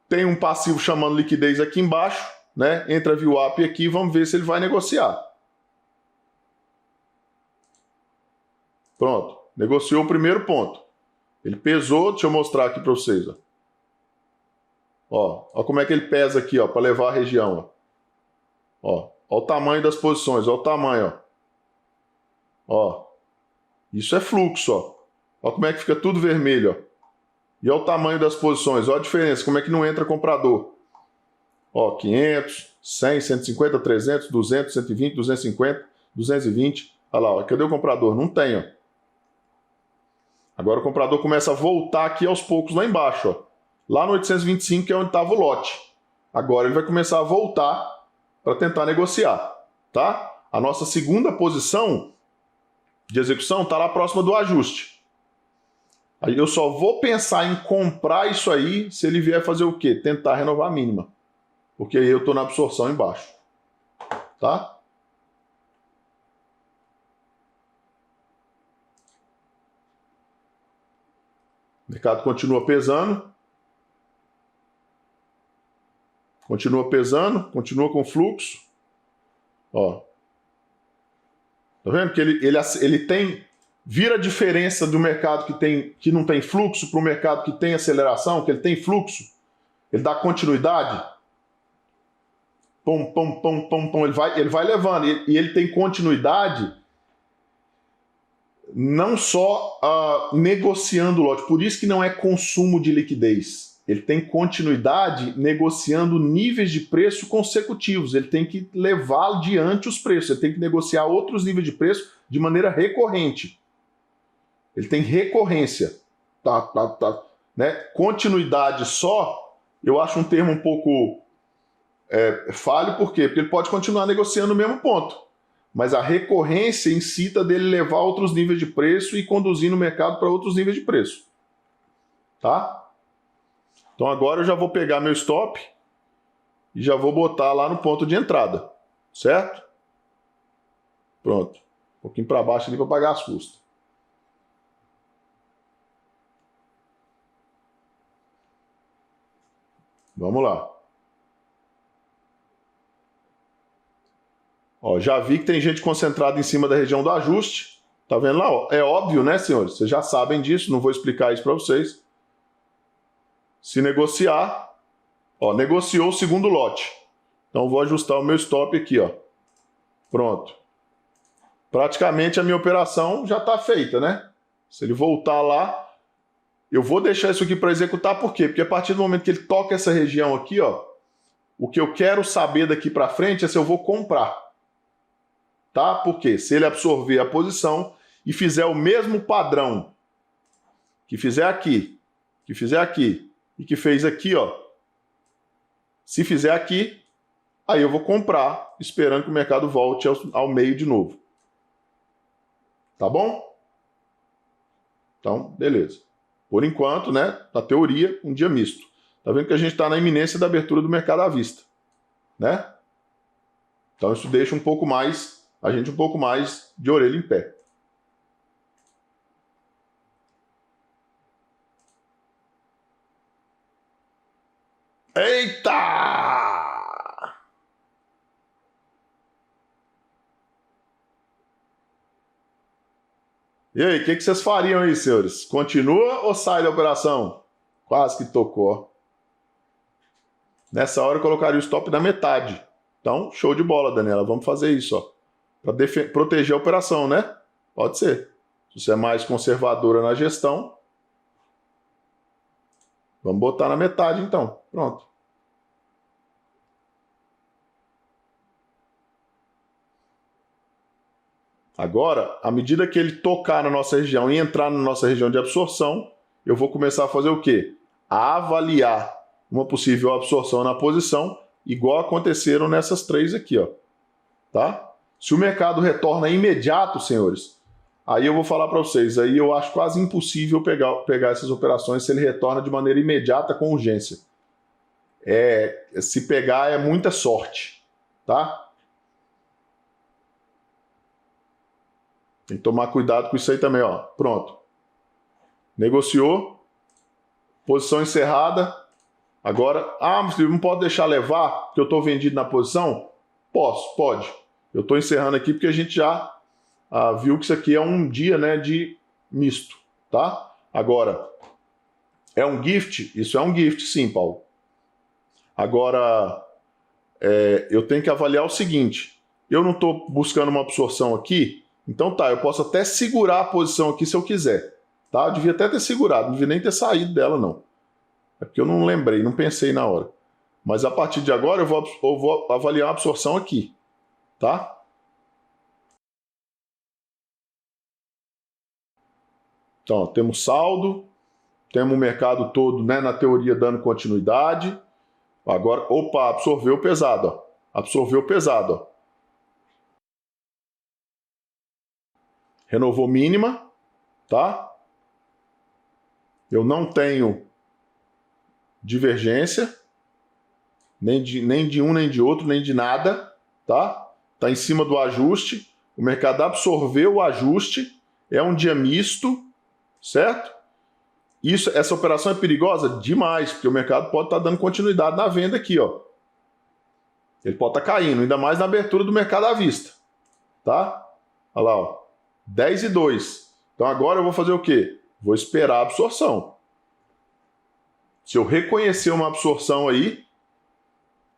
Tem um passivo chamando liquidez aqui embaixo, né? Entra a VWAP aqui, vamos ver se ele vai negociar. Pronto, negociou o primeiro ponto. Ele pesou, deixa eu mostrar aqui para vocês, ó. Ó como é que ele pesa aqui, ó, para levar a região, ó. Ó o tamanho das posições, ó o tamanho, ó. Isso é fluxo, ó. Ó como é que fica tudo vermelho, ó. E olha o tamanho das posições, olha a diferença, como é que não entra comprador. Ó, 500, 100, 150, 300, 200, 120, 250, 220. Olha lá, ó, cadê o comprador? Não tem, ó. Agora o comprador começa a voltar aqui aos poucos lá embaixo, ó. Lá no 825, que é onde estava o lote. Agora ele vai começar a voltar para tentar negociar, tá? A nossa segunda posição de execução está lá próxima do ajuste. Aí eu só vou pensar em comprar isso aí se ele vier fazer o quê? Tentar renovar a mínima. Porque aí eu estou na absorção embaixo. Tá? O mercado continua pesando. Continua pesando, continua com fluxo. Ó. Tá vendo que ele tem... Vira a diferença do mercado que não tem fluxo para o mercado que tem aceleração, que ele tem fluxo. Ele dá continuidade. Pum, pum, pum, pum, pum. Ele vai levando. E ele tem continuidade não só negociando o lote. Por isso que não é consumo de liquidez. Ele tem continuidade negociando níveis de preço consecutivos. Ele tem que levar adiante os preços. Ele tem que negociar outros níveis de preço de maneira recorrente. Ele tem recorrência. Né? Continuidade só, eu acho um termo um pouco falho, por quê? Porque ele pode continuar negociando o mesmo ponto. Mas a recorrência incita dele levar a outros níveis de preço e conduzir no mercado para outros níveis de preço. Tá? Então agora eu já vou pegar meu stop e já vou botar lá no ponto de entrada. Certo? Pronto. Um pouquinho para baixo ali para pagar as custas. Vamos lá. Ó, já vi que tem gente concentrada em cima da região do ajuste. Tá vendo lá? Ó? É óbvio, né, senhores? Vocês já sabem disso, não vou explicar isso para vocês. Se negociar, ó, negociou o segundo lote. Então vou ajustar o meu stop aqui, ó. Pronto. Praticamente a minha operação já está feita, né? Se ele voltar lá, eu vou deixar isso aqui para executar, por quê? Porque a partir do momento que ele toca essa região aqui, ó, o que eu quero saber daqui para frente é se eu vou comprar. Tá? Porque se ele absorver a posição e fizer o mesmo padrão que fizer aqui, que fizer aqui e que fez aqui, ó, se fizer aqui, aí eu vou comprar, esperando que o mercado volte ao meio de novo. Tá bom? Então, beleza. Por enquanto, né, na teoria, um dia misto. Tá vendo que a gente está na iminência da abertura do mercado à vista, né? Então isso deixa a gente um pouco mais de orelha em pé. Eita! E aí, o que vocês fariam aí, senhores? Continua ou sai da operação? Quase que tocou. Nessa hora eu colocaria o stop na metade. Então, show de bola, Daniela. Vamos fazer isso, ó. Para proteger a operação, né? Pode ser. Se você é mais conservadora na gestão, vamos botar na metade, então. Pronto. Agora, à medida que ele tocar na nossa região e entrar na nossa região de absorção, eu vou começar a fazer o quê? A avaliar uma possível absorção na posição, igual aconteceram nessas três aqui, ó. Tá? Se o mercado retorna imediato, senhores, aí eu vou falar para vocês, aí eu acho quase impossível pegar essas operações se ele retorna de maneira imediata com urgência. Se pegar é muita sorte, tá? Tem que tomar cuidado com isso aí também, ó. Pronto. Negociou, posição encerrada. Agora, não pode deixar levar, porque eu estou vendido na posição? Pode. Eu estou encerrando aqui porque a gente já viu que isso aqui é um dia, né, de misto, tá? Agora, é um gift? Isso é um gift, sim, Paulo. Agora, eu tenho que avaliar o seguinte, eu não estou buscando uma absorção aqui, então tá, eu posso até segurar a posição aqui se eu quiser, tá? Eu devia até ter segurado, não devia nem ter saído dela, não. É porque eu não lembrei, não pensei na hora. Mas a partir de agora eu vou avaliar a absorção aqui, tá? Então, temos saldo, temos o mercado todo, né, na teoria dando continuidade. Agora, absorveu pesado, ó. Absorveu pesado, ó. Renovou mínima, tá? Eu não tenho divergência, nem de um, nem de outro, nem de nada, tá? Tá em cima do ajuste, o mercado absorveu o ajuste, é um dia misto, certo? Essa operação é perigosa? Demais, porque o mercado pode estar dando continuidade na venda aqui, ó. Ele pode estar caindo, ainda mais na abertura do mercado à vista, tá? Olha lá, ó. 10,2. Então agora eu vou fazer o quê? Vou esperar a absorção. Se eu reconhecer uma absorção aí,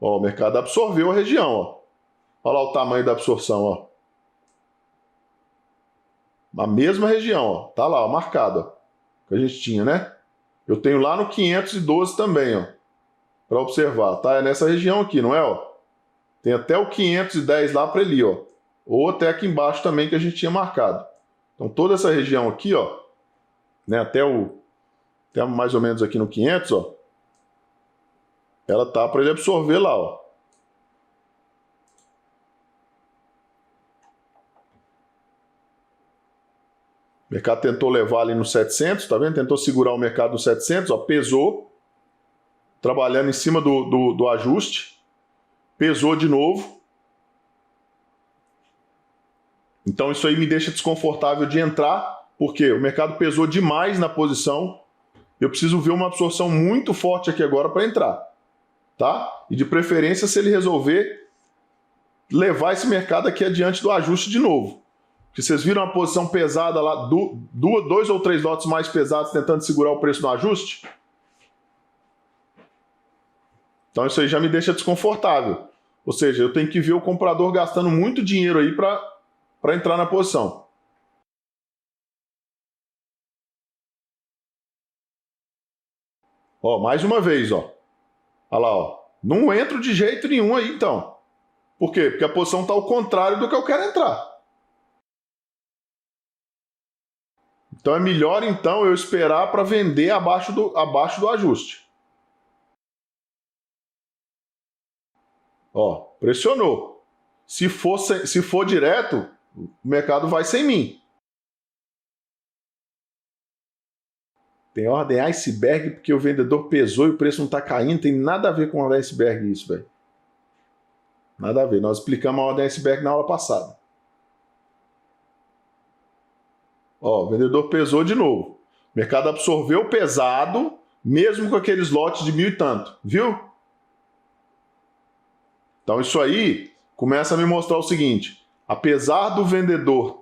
ó, o mercado absorveu a região, ó. Olha lá o tamanho da absorção, ó. Na mesma região, ó. Tá lá, ó, marcado, ó. Que a gente tinha, né? Eu tenho lá no 512 também, ó. Para observar, tá? É nessa região aqui, não é, ó? Tem até o 510 lá para ali, ó. Ou até aqui embaixo também que a gente tinha marcado. Então toda essa região aqui, ó, né, até mais ou menos aqui no 500, ó, ela tá para ele absorver lá, ó. O mercado tentou levar ali no 700, tá vendo? Tentou segurar o mercado no 700, ó, pesou, trabalhando em cima do ajuste, pesou de novo. Então isso aí me deixa desconfortável de entrar, porque o mercado pesou demais na posição. Eu preciso ver uma absorção muito forte aqui agora para entrar, tá? E de preferência se ele resolver levar esse mercado aqui adiante do ajuste de novo. Porque vocês viram a posição pesada lá, dois ou três lotes mais pesados tentando segurar o preço no ajuste? Então isso aí já me deixa desconfortável. Ou seja, eu tenho que ver o comprador gastando muito dinheiro aí para entrar na posição. Ó, mais uma vez, ó. Olha lá, ó. Não entro de jeito nenhum aí, então. Por quê? Porque a posição está ao contrário do que eu quero entrar. Então é melhor, então, eu esperar para vender abaixo do ajuste. Ó, pressionou. Se for direto, o mercado vai sem mim. Tem ordem iceberg porque o vendedor pesou e o preço não está caindo. Tem nada a ver com a ordem iceberg isso, velho. Nada a ver. Nós explicamos a ordem iceberg na aula passada. Ó, o vendedor pesou de novo. O mercado absorveu pesado, mesmo com aqueles lotes de 1.000 e tanto. Viu? Então isso aí começa a me mostrar o seguinte. Apesar do vendedor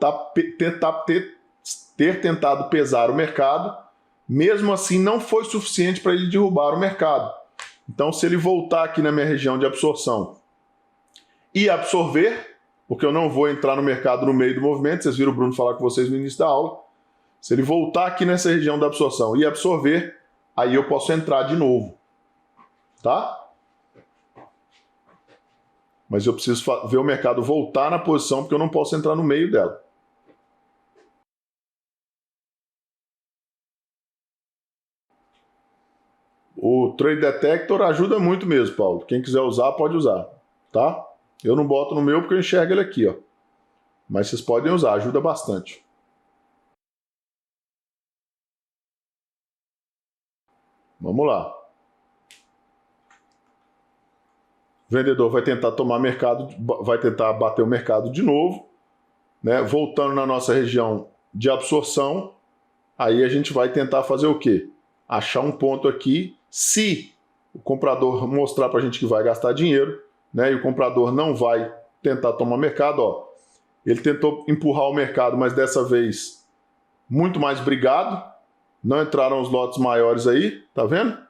ter tentado pesar o mercado, mesmo assim não foi suficiente para ele derrubar o mercado. Então se ele voltar aqui na minha região de absorção e absorver, porque eu não vou entrar no mercado no meio do movimento, vocês viram o Bruno falar com vocês no início da aula, se ele voltar aqui nessa região da absorção e absorver, aí eu posso entrar de novo, tá? Mas eu preciso ver o mercado voltar na posição, porque eu não posso entrar no meio dela. O Trade Detector ajuda muito mesmo, Paulo. Quem quiser usar, pode usar, tá? Eu não boto no meu porque eu enxergo ele aqui, ó. Mas vocês podem usar, ajuda bastante. Vamos lá. O vendedor vai tentar tomar mercado, vai tentar bater o mercado de novo, né? Voltando na nossa região de absorção, aí a gente vai tentar fazer o quê? Achar um ponto aqui, se o comprador mostrar para a gente que vai gastar dinheiro, né? E o comprador não vai tentar tomar mercado, ó. Ele tentou empurrar o mercado, mas dessa vez muito mais brigado. Não entraram os lotes maiores aí, tá vendo?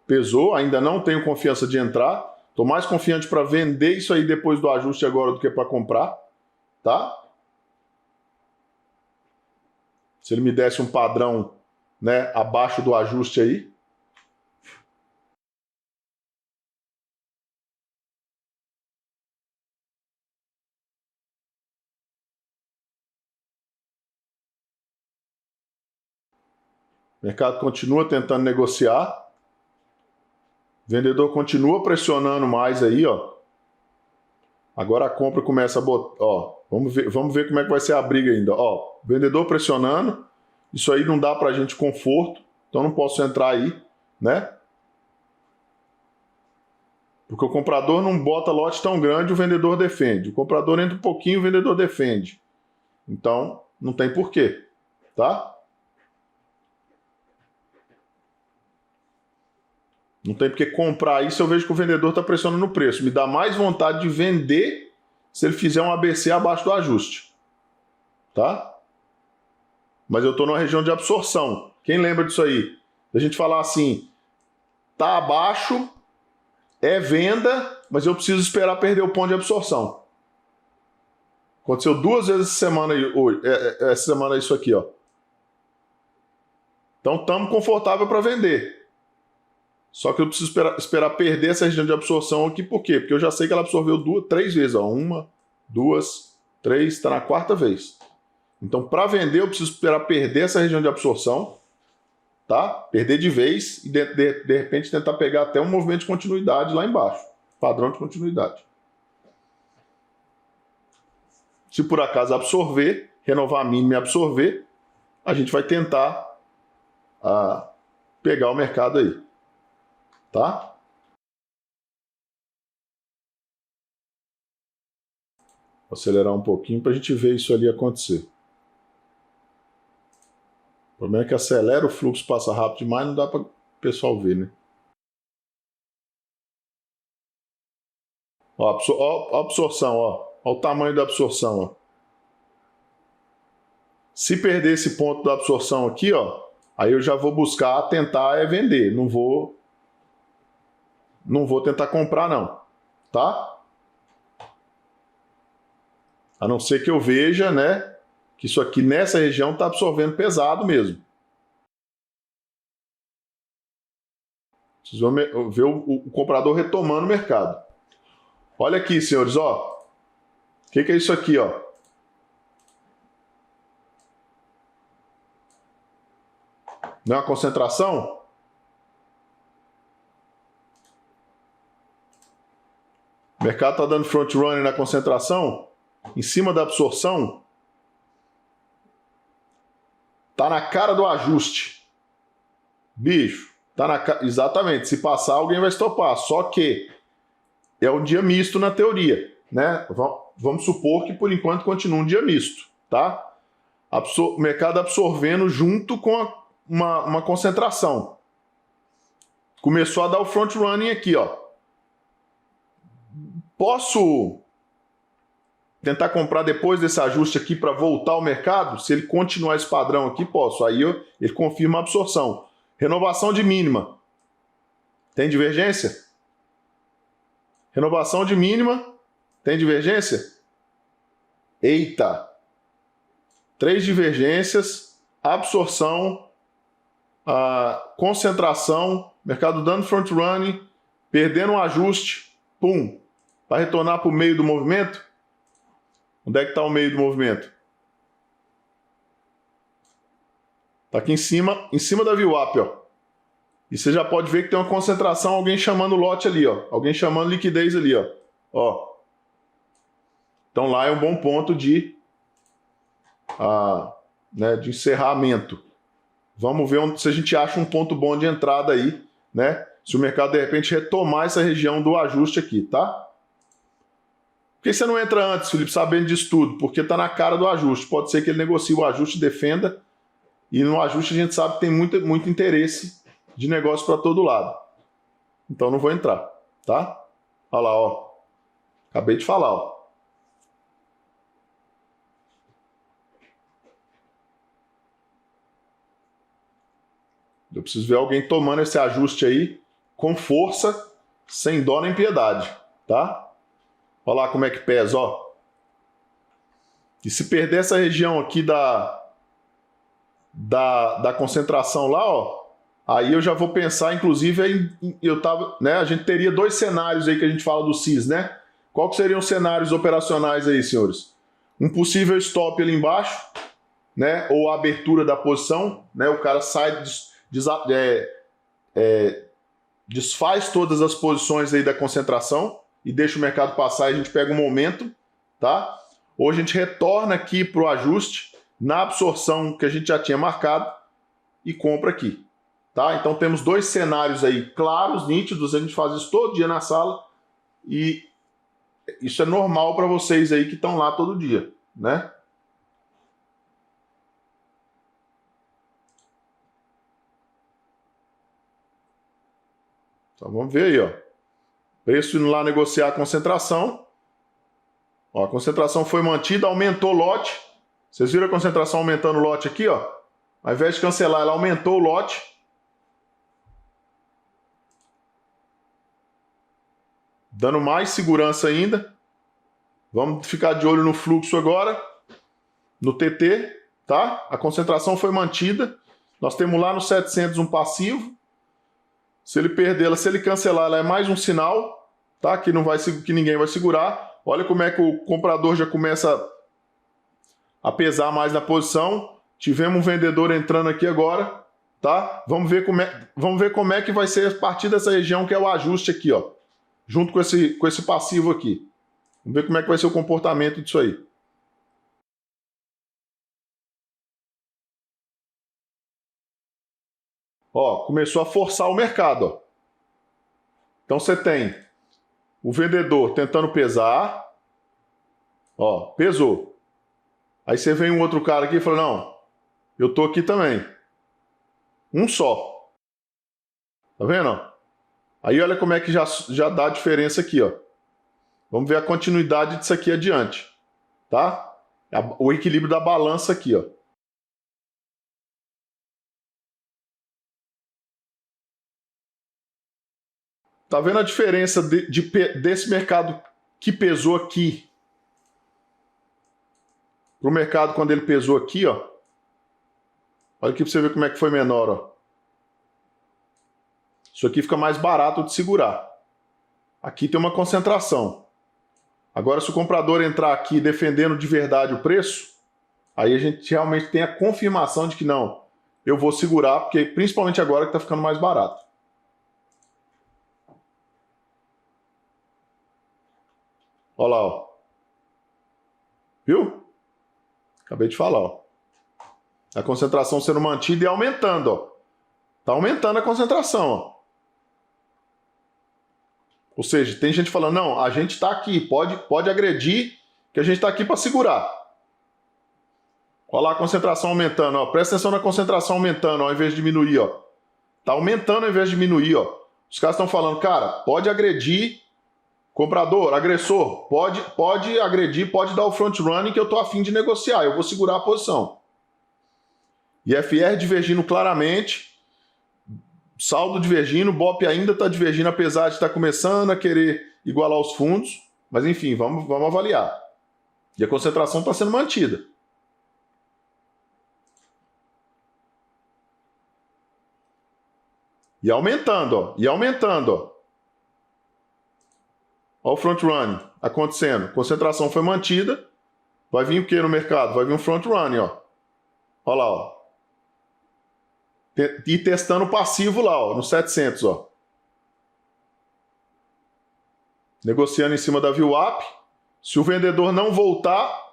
Pesou, ainda não tenho confiança de entrar. Estou mais confiante para vender isso aí depois do ajuste agora do que para comprar, tá? Se ele me desse um padrão, né, abaixo do ajuste aí. O mercado continua tentando negociar. O vendedor continua pressionando mais aí, ó. Agora a compra começa a botar, ó. Vamos ver como é que vai ser a briga ainda, ó. Vendedor pressionando. Isso aí não dá pra gente conforto, então não posso entrar aí, né? Porque o comprador não bota lote tão grande, o vendedor defende. O comprador entra um pouquinho, o vendedor defende. Então, não tem porquê, tá? Não tem porque comprar isso, eu vejo que o vendedor está pressionando no preço. Me dá mais vontade de vender se ele fizer um ABC abaixo do ajuste. Tá? Mas eu estou numa região de absorção. Quem lembra disso aí? A gente falar assim, tá abaixo, é venda, mas eu preciso esperar perder o ponto de absorção. Aconteceu 2 vezes essa semana isso aqui, ó. Então estamos confortável para vender. Só que eu preciso esperar perder essa região de absorção aqui, por quê? Porque eu já sei que ela absorveu 3 vezes, ó. 1, 2, 3, está na 4ª vez. Então, para vender, eu preciso esperar perder essa região de absorção, tá? Perder de vez e, de repente, tentar pegar até um movimento de continuidade lá embaixo. Padrão de continuidade. Se por acaso absorver, renovar a mínima e absorver, a gente vai tentar pegar o mercado aí. Tá? Vou acelerar um pouquinho para a gente ver isso ali acontecer. O problema é que acelera o fluxo, passa rápido demais, não dá para o pessoal ver, né? Ó, a absorção, ó. Ó o tamanho da absorção, ó. Se perder esse ponto da absorção aqui, ó, aí eu já vou buscar tentar vender. Não vou tentar comprar, não. Tá? A não ser que eu veja, né, que isso aqui nessa região está absorvendo pesado mesmo. Vocês vão ver o comprador retomando o mercado. Olha aqui, senhores, ó. O que é isso aqui, ó? Não é uma concentração? O mercado está dando front running na concentração? Em cima da absorção? Tá na cara do ajuste. Bicho, tá na cara. Exatamente. Se passar, alguém vai estopar. Só que é um dia misto na teoria, né? Vamos supor que por enquanto continua um dia misto, tá? O mercado absorvendo junto com uma concentração. Começou a dar o front running aqui, ó. Posso tentar comprar depois desse ajuste aqui para voltar ao mercado? Se ele continuar esse padrão aqui, posso. Aí ele confirma a absorção. Renovação de mínima. Tem divergência? Renovação de mínima. Tem divergência? Eita! 3 divergências, absorção, concentração, mercado dando front running, perdendo um ajuste, pum, vai retornar para o meio do movimento? Onde é que está o meio do movimento? Tá aqui em cima da VWAP, ó. E você já pode ver que tem uma concentração, alguém chamando o lote ali, ó. Alguém chamando liquidez ali, ó. Ó. Então lá é um bom ponto de encerramento. Vamos ver se a gente acha um ponto bom de entrada aí, né? Se o mercado de repente retomar essa região do ajuste aqui, tá? Por que você não entra antes, Felipe, sabendo disso tudo? Porque tá na cara do ajuste. Pode ser que ele negocie o ajuste e defenda. E no ajuste a gente sabe que tem muito interesse de negócio para todo lado. Então não vou entrar, tá? Olha lá, ó. Acabei de falar, ó. Eu preciso ver alguém tomando esse ajuste aí com força, sem dó nem piedade, tá? Olha lá como é que pesa, ó. E se perder essa região aqui da concentração lá, ó, aí eu já vou pensar, inclusive, a gente teria dois cenários aí que a gente fala do CIS, né? Qual que seriam os cenários operacionais aí, senhores? Um possível stop ali embaixo, né? Ou a abertura da posição, né? O cara sai, desfaz todas as posições aí da concentração e deixa o mercado passar e a gente pega um momento, tá? Ou a gente retorna aqui para o ajuste na absorção que a gente já tinha marcado e compra aqui, tá? Então temos dois cenários aí claros, nítidos, a gente faz isso todo dia na sala e isso é normal para vocês aí que estão lá todo dia, né? Então vamos ver aí, ó. Preço indo lá negociar a concentração. Ó, a concentração foi mantida, aumentou o lote. Vocês viram a concentração aumentando o lote aqui, ó? Ao invés de cancelar, ela aumentou o lote. Dando mais segurança ainda. Vamos ficar de olho no fluxo agora. No TT, tá? A concentração foi mantida. Nós temos lá no 700 um passivo. Se ele perdê-la, se ele cancelar, ela é mais um sinal, tá? Que ninguém vai segurar. Olha como é que o comprador já começa a pesar mais na posição. Tivemos um vendedor entrando aqui agora, tá? Vamos ver como é que vai ser a partir dessa região que é o ajuste aqui, ó. Junto com esse passivo aqui. Vamos ver como é que vai ser o comportamento disso aí. Ó, começou a forçar o mercado, ó. Então você tem o vendedor tentando pesar. Ó, pesou. Aí você vem um outro cara aqui e fala, não, eu tô aqui também. Um só. Tá vendo, ó? Aí olha como é que já dá a diferença aqui, ó. Vamos ver a continuidade disso aqui adiante, tá? O equilíbrio da balança aqui, ó. Tá vendo a diferença desse mercado que pesou aqui pro mercado quando ele pesou aqui, ó? Olha aqui para você ver como é que foi menor, ó. Isso aqui fica mais barato de segurar. Aqui tem uma concentração. Agora, se o comprador entrar aqui defendendo de verdade o preço, aí a gente realmente tem a confirmação de que não, eu vou segurar, porque principalmente agora que está ficando mais barato. Olha lá, ó. Viu? Acabei de falar, ó. A concentração sendo mantida e aumentando, ó. Tá aumentando a concentração, ó. Ou seja, tem gente falando, não, a gente está aqui, pode agredir, que a gente está aqui para segurar. Olha lá a concentração aumentando, ó. Presta atenção na concentração aumentando, ó, ao invés de diminuir, ó. Tá aumentando ao invés de diminuir, ó. Os caras estão falando, cara, pode agredir, comprador, agressor, pode agredir, pode dar o front running que eu tô a fim de negociar, eu vou segurar a posição. IFR divergindo claramente, saldo divergindo, BOP ainda está divergindo, apesar de estar começando a querer igualar os fundos, mas enfim, vamos avaliar. E a concentração está sendo mantida. E aumentando, ó. E aumentando, ó. Olha o front running acontecendo. Concentração foi mantida. Vai vir o que no mercado? Vai vir um front running, ó. Olha lá, ó. E testando o passivo lá, ó, no 700, ó. Negociando em cima da VWAP. Se o vendedor não voltar...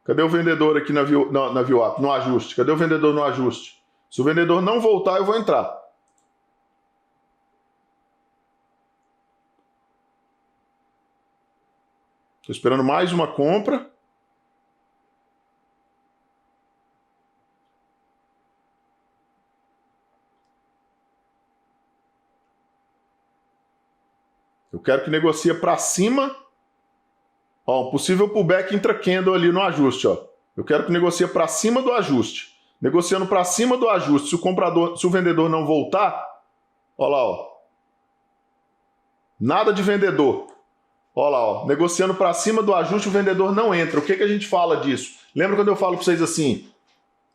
Cadê o vendedor aqui na VWAP? No ajuste. Cadê o vendedor no ajuste? Se o vendedor não voltar, eu vou entrar. Estou esperando mais uma compra. Eu quero que negocie para cima. Ó, um possível pullback intra-candle ali no ajuste. Ó. Eu quero que negocie para cima do ajuste. Negociando para cima do ajuste. Se o vendedor não voltar, ó lá, ó. Nada de vendedor. Ó lá, ó. Negociando para cima do ajuste, o vendedor não entra. O que a gente fala disso? Lembra quando eu falo para vocês assim?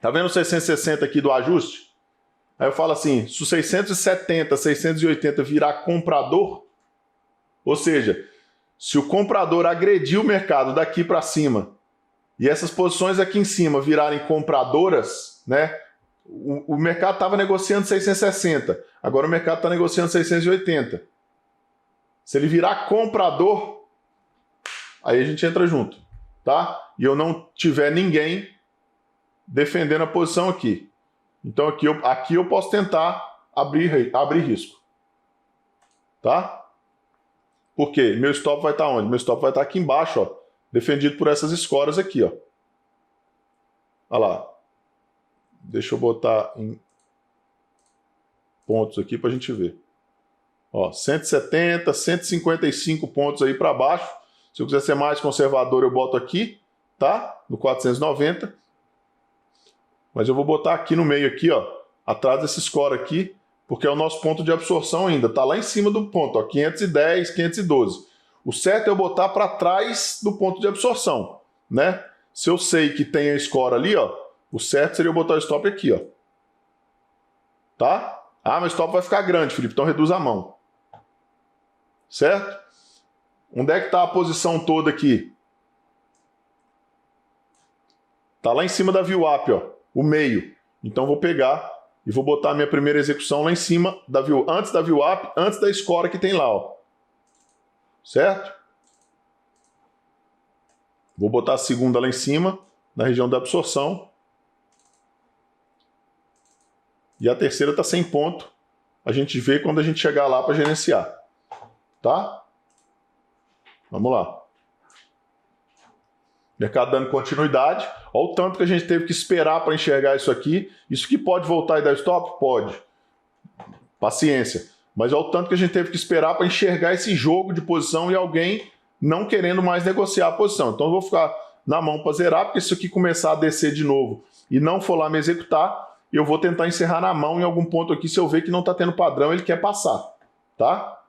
Tá vendo o 660 aqui do ajuste? Aí eu falo assim, se o 670, 680 virar comprador, ou seja, se o comprador agredir o mercado daqui para cima e essas posições aqui em cima virarem compradoras, né? O mercado estava negociando 660, agora o mercado está negociando 680. Se ele virar comprador, aí a gente entra junto, tá? E eu não tiver ninguém defendendo a posição aqui. Então aqui eu posso tentar abrir risco, tá? Por quê? Meu stop vai estar onde? Meu stop vai estar aqui embaixo, ó, defendido por essas escoras aqui, ó. Olha lá. Deixa eu botar em pontos aqui para a gente ver. Ó, 170, 155 pontos aí para baixo. Se eu quiser ser mais conservador, eu boto aqui, tá? No 490. Mas eu vou botar aqui no meio aqui, ó, atrás desse score aqui, porque é o nosso ponto de absorção ainda. Tá lá em cima do ponto, ó, 510, 512. O certo é eu botar para trás do ponto de absorção, né? Se eu sei que tem a score ali, ó, o certo seria eu botar o stop aqui, ó. Tá? Ah, meu stop vai ficar grande, Felipe, então reduz a mão. Certo? Onde é que tá a posição toda aqui? Tá lá em cima da VWAP, ó, o meio. Então vou pegar e vou botar a minha primeira execução lá em cima, antes da VWAP, antes da score que tem lá, ó. Certo? Vou botar a segunda lá em cima, na região da absorção. E a terceira está sem ponto. A gente vê quando a gente chegar lá para gerenciar. Tá? Vamos lá. Mercado dando continuidade. Olha o tanto que a gente teve que esperar para enxergar isso aqui. Isso aqui pode voltar e dar stop? Pode. Paciência. Mas olha o tanto que a gente teve que esperar para enxergar esse jogo de posição e alguém não querendo mais negociar a posição. Então eu vou ficar na mão para zerar, porque se isso aqui começar a descer de novo e não for lá me executar, eu vou tentar encerrar na mão em algum ponto aqui. Se eu ver que não está tendo padrão, ele quer passar. Tá?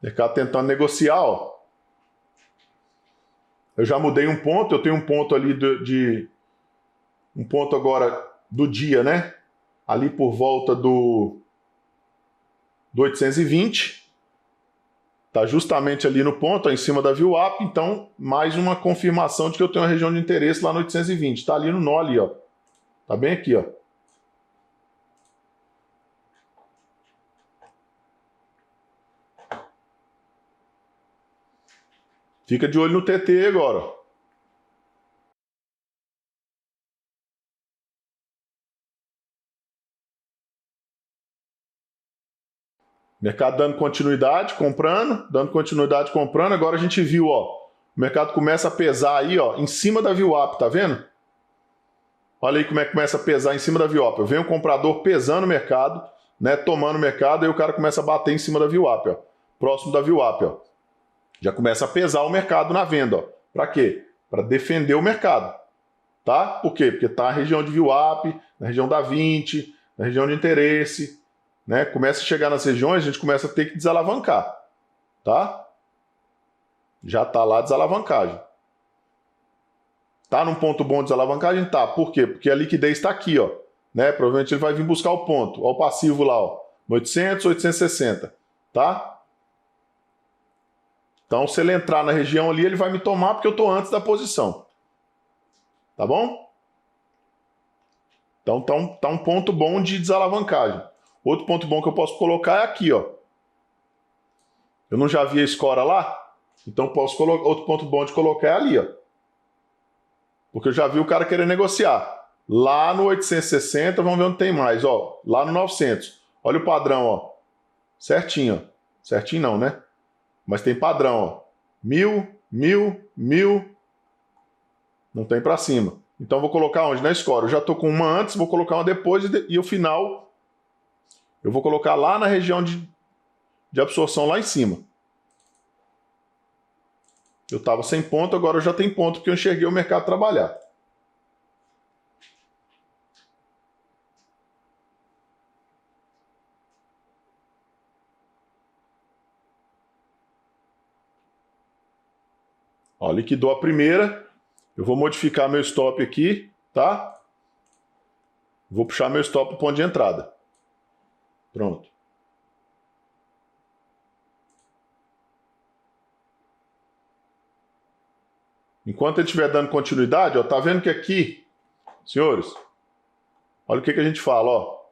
Mercado tentando negociar, ó. Eu já mudei um ponto, eu tenho um ponto ali um ponto agora do dia, né? Ali por volta do 820. Tá justamente ali no ponto, ó, em cima da VWAP, então mais uma confirmação de que eu tenho uma região de interesse lá no 820. Tá ali no nó ali, ó. Tá bem aqui, ó. Fica de olho no TT agora, ó. Mercado dando continuidade, comprando, dando continuidade, comprando. Agora a gente viu, ó, o mercado começa a pesar aí, ó, em cima da VWAP, tá vendo? Olha aí como é que começa a pesar em cima da VWAP. Vem o comprador pesando o mercado, né, tomando o mercado, e o cara começa a bater em cima da VWAP, ó, próximo da VWAP, ó. Já começa a pesar o mercado na venda, ó. Para quê? Para defender o mercado, tá? Por quê? Porque tá na região de VWAP, na região da 20, na região de interesse, né? Começa a chegar nas regiões, a gente começa a ter que desalavancar, tá? Já tá lá a desalavancagem. Tá num ponto bom de desalavancagem? Tá. Por quê? Porque a liquidez está aqui, ó, né? Provavelmente ele vai vir buscar o ponto. Ó, o passivo lá, ó, 800, 860, tá? Então, se ele entrar na região ali, ele vai me tomar porque eu estou antes da posição. Tá bom? Então, tá um ponto bom de desalavancagem. Outro ponto bom que eu posso colocar é aqui, ó. Eu não já vi a escora lá? Então, posso colocar. Outro ponto bom de colocar é ali, ó. Porque eu já vi o cara querer negociar. Lá no 860, vamos ver onde tem mais, ó. Lá no 900. Olha o padrão, ó. Certinho, ó. Certinho não, né? Mas tem padrão, ó. 1000, 1000, 1000. Não tem para cima. Então, vou colocar onde? Na escora. Eu já tô com uma antes, vou colocar uma depois e o final eu vou colocar lá na região de absorção lá em cima. Eu estava sem ponto, agora eu já tenho ponto porque eu enxerguei o mercado trabalhar. Ó, liquidou a primeira. Eu vou modificar meu stop aqui, tá? Vou puxar meu stop para o ponto de entrada. Pronto. Enquanto ele estiver dando continuidade, ó, tá vendo que aqui, senhores, olha o que a gente fala, ó.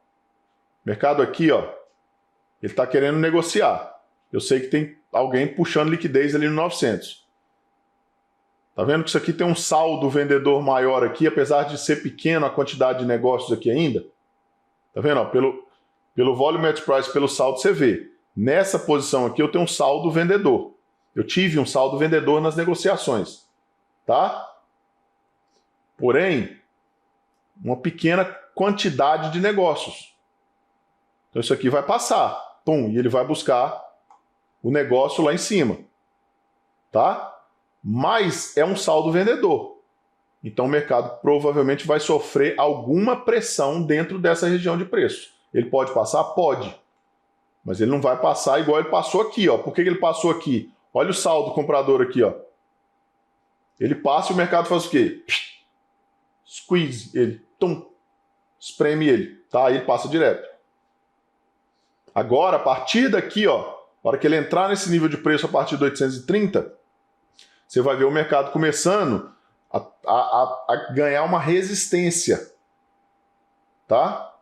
Mercado aqui, ó, ele está querendo negociar. Eu sei que tem alguém puxando liquidez ali no 900. Tá vendo que isso aqui tem um saldo vendedor maior aqui, apesar de ser pequeno a quantidade de negócios aqui ainda? Tá vendo? Ó, pelo volume at price, pelo saldo, você vê. Nessa posição aqui eu tenho um saldo vendedor. Eu tive um saldo vendedor nas negociações. Tá? Porém, uma pequena quantidade de negócios. Então isso aqui vai passar. Pum, e ele vai buscar o negócio lá em cima. Tá? Mas é um saldo vendedor. Então o mercado provavelmente vai sofrer alguma pressão dentro dessa região de preço. Ele pode passar? Pode. Mas ele não vai passar igual ele passou aqui, ó. Por que ele passou aqui? Olha o saldo comprador aqui, ó. Ele passa e o mercado faz o quê? Squeeze ele. Tum. Espreme ele. Tá? Aí ele passa direto. Agora, a partir daqui, ó, na hora que ele entrar nesse nível de preço a partir de 830, você vai ver o mercado começando a ganhar uma resistência. Tá?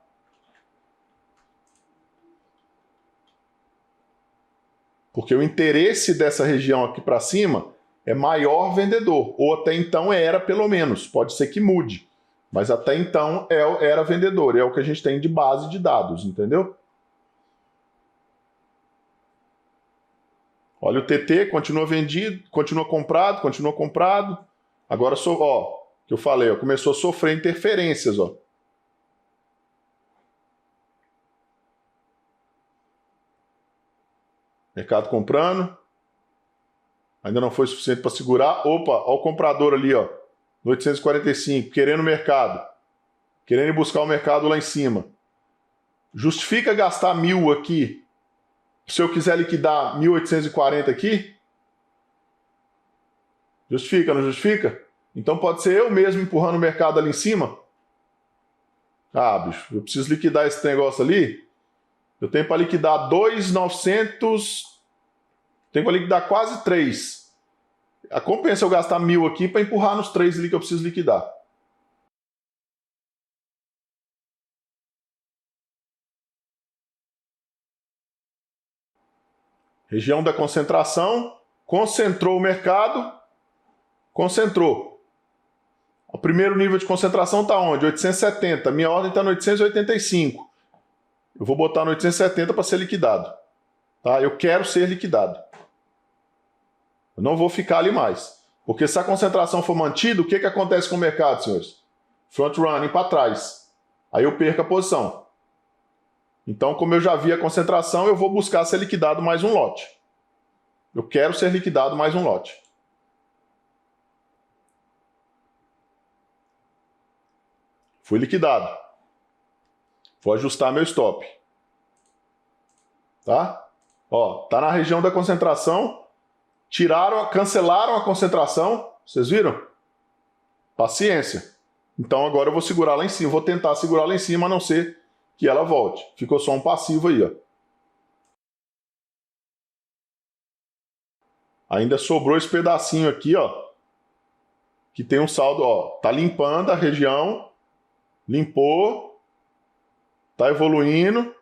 Porque o interesse dessa região aqui para cima é maior vendedor, ou até então era pelo menos, pode ser que mude, mas até então era vendedor, é o que a gente tem de base de dados, entendeu? Olha o TT, continua vendido, continua comprado, agora, ó, que eu falei, ó, começou a sofrer interferências, ó. Mercado comprando. Ainda não foi suficiente para segurar. Opa, olha o comprador ali, ó, no 845, querendo o mercado. Querendo ir buscar o mercado lá em cima. Justifica gastar 1000 aqui, se eu quiser liquidar 1840 aqui? Justifica, não justifica? Então pode ser eu mesmo empurrando o mercado ali em cima? Ah, bicho, eu preciso liquidar esse negócio ali. Eu tenho para liquidar 2.900, tenho para liquidar quase 3. Compensa eu gastar 1000 aqui para empurrar nos 3 ali que eu preciso liquidar. Região da concentração, concentrou o mercado, concentrou. O primeiro nível de concentração está onde? 870. Minha ordem está no 885. Eu vou botar no 870 para ser liquidado. Tá? Eu quero ser liquidado. Eu não vou ficar ali mais. Porque se a concentração for mantida, o que acontece com o mercado, senhores? Front running para trás. Aí eu perco a posição. Então, como eu já vi a concentração, eu vou buscar ser liquidado mais um lote. Eu quero ser liquidado mais um lote. Fui liquidado. Vou ajustar meu stop. Tá? Ó, tá na região da concentração. Cancelaram a concentração. Vocês viram? Paciência. Então agora eu vou segurar lá em cima. Vou tentar segurar lá em cima, a não ser que ela volte. Ficou só um passivo aí, ó. Ainda sobrou esse pedacinho aqui, ó, que tem um saldo, ó, tá limpando a região, limpou, tá evoluindo.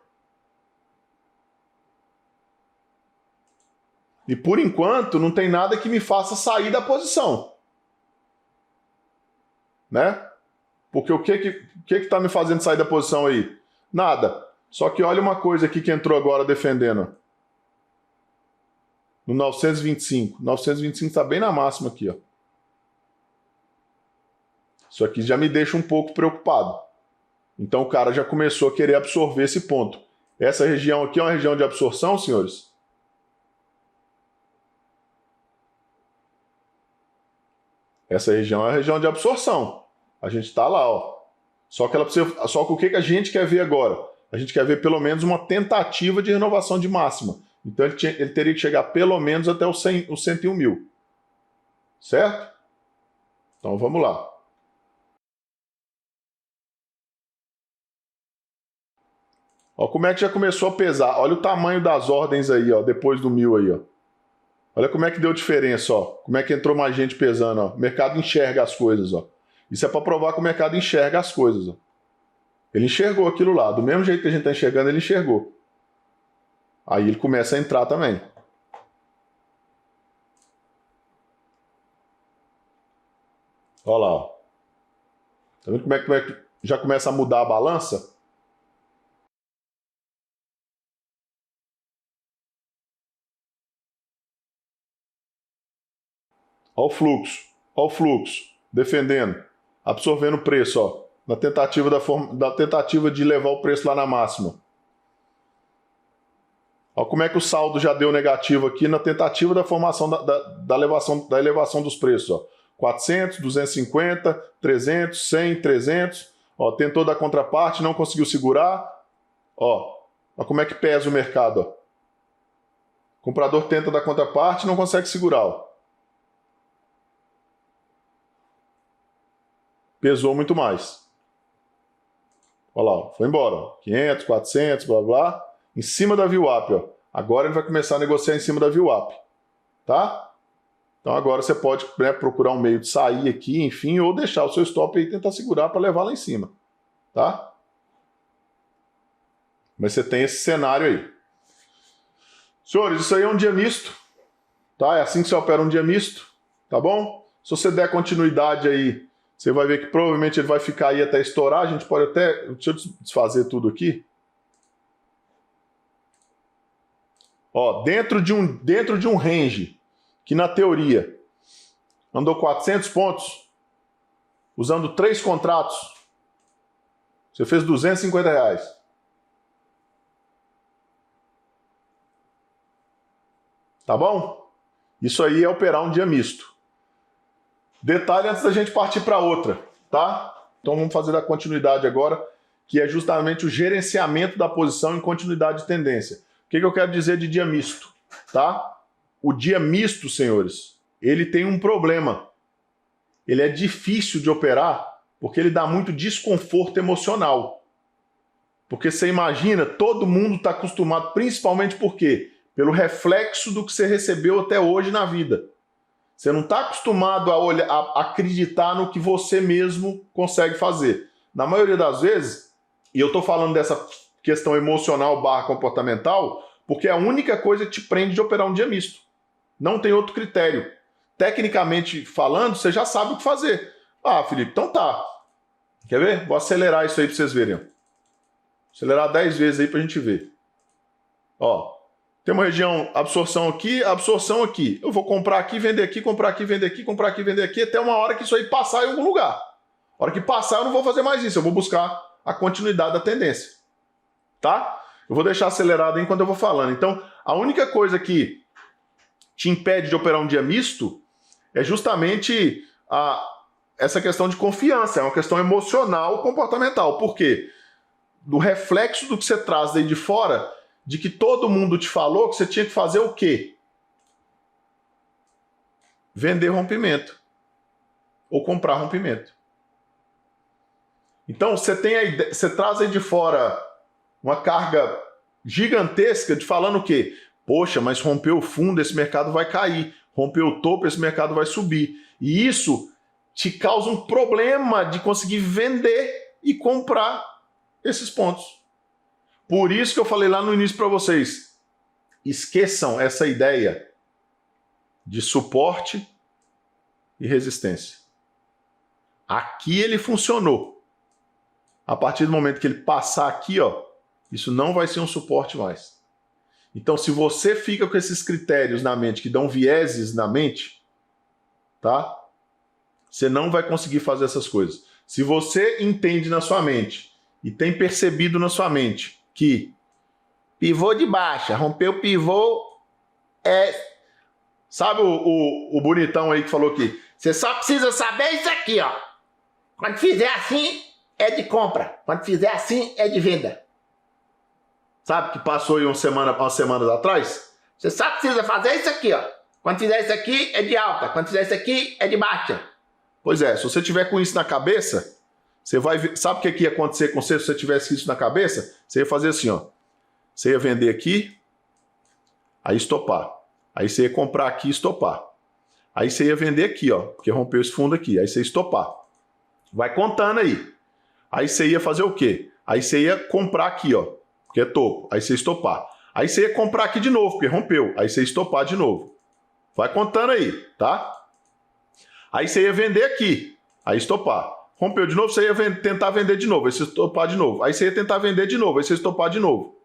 E por enquanto não tem nada que me faça sair da posição, né? Porque o que tá me fazendo sair da posição aí? Nada. Só que olha uma coisa aqui que entrou agora defendendo. No 925. 925 está bem na máxima aqui, ó. Isso aqui já me deixa um pouco preocupado. Então o cara já começou a querer absorver esse ponto. Essa região aqui é uma região de absorção, senhores? Essa região é a região de absorção. A gente está lá, ó. Só que o que a gente quer ver agora? A gente quer ver pelo menos uma tentativa de renovação de máxima. Então ele teria que chegar pelo menos até os 101 mil. Certo? Então vamos lá. Ó, como é que já começou a pesar? Olha o tamanho das ordens aí, ó, depois do 1000 aí, ó. Olha como é que deu diferença, ó. Como é que entrou mais gente pesando, ó. O mercado enxerga as coisas, ó. Isso é para provar que o mercado enxerga as coisas, ó. Ele enxergou aquilo lá. Do mesmo jeito que a gente está enxergando, ele enxergou. Aí ele começa a entrar também. Olha lá, ó. Tá vendo como é que já começa a mudar a balança? Olha o fluxo, defendendo, absorvendo o preço, ó, na tentativa de levar o preço lá na máxima. Olha como é que o saldo já deu negativo aqui na tentativa da formação da elevação dos preços, ó. 400, 250, 300, 100, 300, ó, tentou dar contraparte, não conseguiu segurar, ó, olha como é que pesa o mercado, ó. O comprador tenta dar contraparte, não consegue segurar, ó. Pesou muito mais. Olha lá, foi embora. Ó. 500, 400, blá, blá. Em cima da VWAP, ó. Agora ele vai começar a negociar em cima da VWAP. Tá? Então agora você pode, né, procurar um meio de sair aqui, enfim, ou deixar o seu stop aí e tentar segurar para levar lá em cima. Tá? Mas você tem esse cenário aí. Senhores, isso aí é um dia misto. Tá? É assim que você opera um dia misto. Tá bom? Se você der continuidade aí, você vai ver que provavelmente ele vai ficar aí até estourar. A gente pode até... Deixa eu desfazer tudo aqui. Ó, dentro de um range que na teoria andou 400 pontos, usando 3 contratos, você fez R$250. Tá bom? Isso aí é operar um dia misto. Detalhe antes da gente partir para outra, tá? Então vamos fazer a continuidade agora, que é justamente o gerenciamento da posição em continuidade de tendência. O que eu quero dizer de dia misto, tá? O dia misto, senhores, ele tem um problema. Ele é difícil de operar porque ele dá muito desconforto emocional. Porque você imagina, todo mundo está acostumado, principalmente por quê? Pelo reflexo do que você recebeu até hoje na vida. Você não está acostumado a acreditar no que você mesmo consegue fazer. Na maioria das vezes, e eu estou falando dessa questão emocional / comportamental, porque é a única coisa que te prende de operar um dia misto. Não tem outro critério. Tecnicamente falando, você já sabe o que fazer. Ah, Felipe, então tá. Quer ver? Vou acelerar isso aí para vocês verem. Acelerar 10 vezes aí para a gente ver. Ó. Tem uma região, absorção aqui. Eu vou comprar aqui, vender aqui, comprar aqui, vender aqui, comprar aqui, vender aqui, até uma hora que isso aí passar em algum lugar. A hora que passar, eu não vou fazer mais isso, eu vou buscar a continuidade da tendência. Tá? Eu vou deixar acelerado enquanto eu vou falando. Então, a única coisa que te impede de operar um dia misto é justamente essa questão de confiança, é uma questão emocional, comportamental. Por quê? Do reflexo do que você traz daí de fora, de que todo mundo te falou que você tinha que fazer o quê? Vender rompimento. Ou comprar rompimento. Então você traz aí de fora uma carga gigantesca de falando o quê? Poxa, mas rompeu o fundo, esse mercado vai cair. Rompeu o topo, esse mercado vai subir. E isso te causa um problema de conseguir vender e comprar esses pontos. Por isso que eu falei lá no início para vocês, esqueçam essa ideia de suporte e resistência. Aqui ele funcionou. A partir do momento que ele passar aqui, ó, isso não vai ser um suporte mais. Então, se você fica com esses critérios na mente, que dão vieses na mente, tá? Você não vai conseguir fazer essas coisas. Se você entende na sua mente e tem percebido na sua mente que pivô de baixa, rompeu o pivô, sabe o bonitão aí que falou que você só precisa saber isso aqui, ó. Quando fizer assim, é de compra. Quando fizer assim, é de venda. Sabe que passou aí umas semanas atrás? Você só precisa fazer isso aqui, ó. Quando fizer isso aqui, é de alta. Quando fizer isso aqui, é de baixa. Pois é, se você tiver com isso na cabeça, você vai ver. Sabe o que ia acontecer com você se você tivesse isso na cabeça? Você ia fazer assim, ó. Você ia vender aqui, aí estopar. Aí você ia comprar aqui e estopar. Aí você ia vender aqui, ó, porque rompeu esse fundo aqui. Aí você ia estopar. Vai contando aí. Aí você ia fazer o quê? Aí você ia comprar aqui, ó, porque é topo. Aí você ia estopar. Aí você ia comprar aqui de novo, porque rompeu. Aí você ia estopar de novo. Vai contando aí, tá? Aí você ia vender aqui. Aí estopar. Rompeu de novo, você ia tentar vender de novo. Aí você ia estopar de novo. Aí você ia tentar vender de novo. Aí você ia estopar de novo.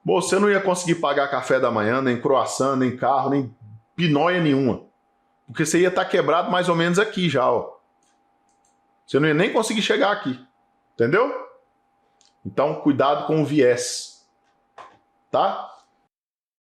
Você não ia conseguir pagar café da manhã, nem croissant, nem carro, nem pinóia nenhuma. Porque você ia estar quebrado mais ou menos aqui já, ó. Você não ia nem conseguir chegar aqui. Entendeu? Então, cuidado com o viés. Tá?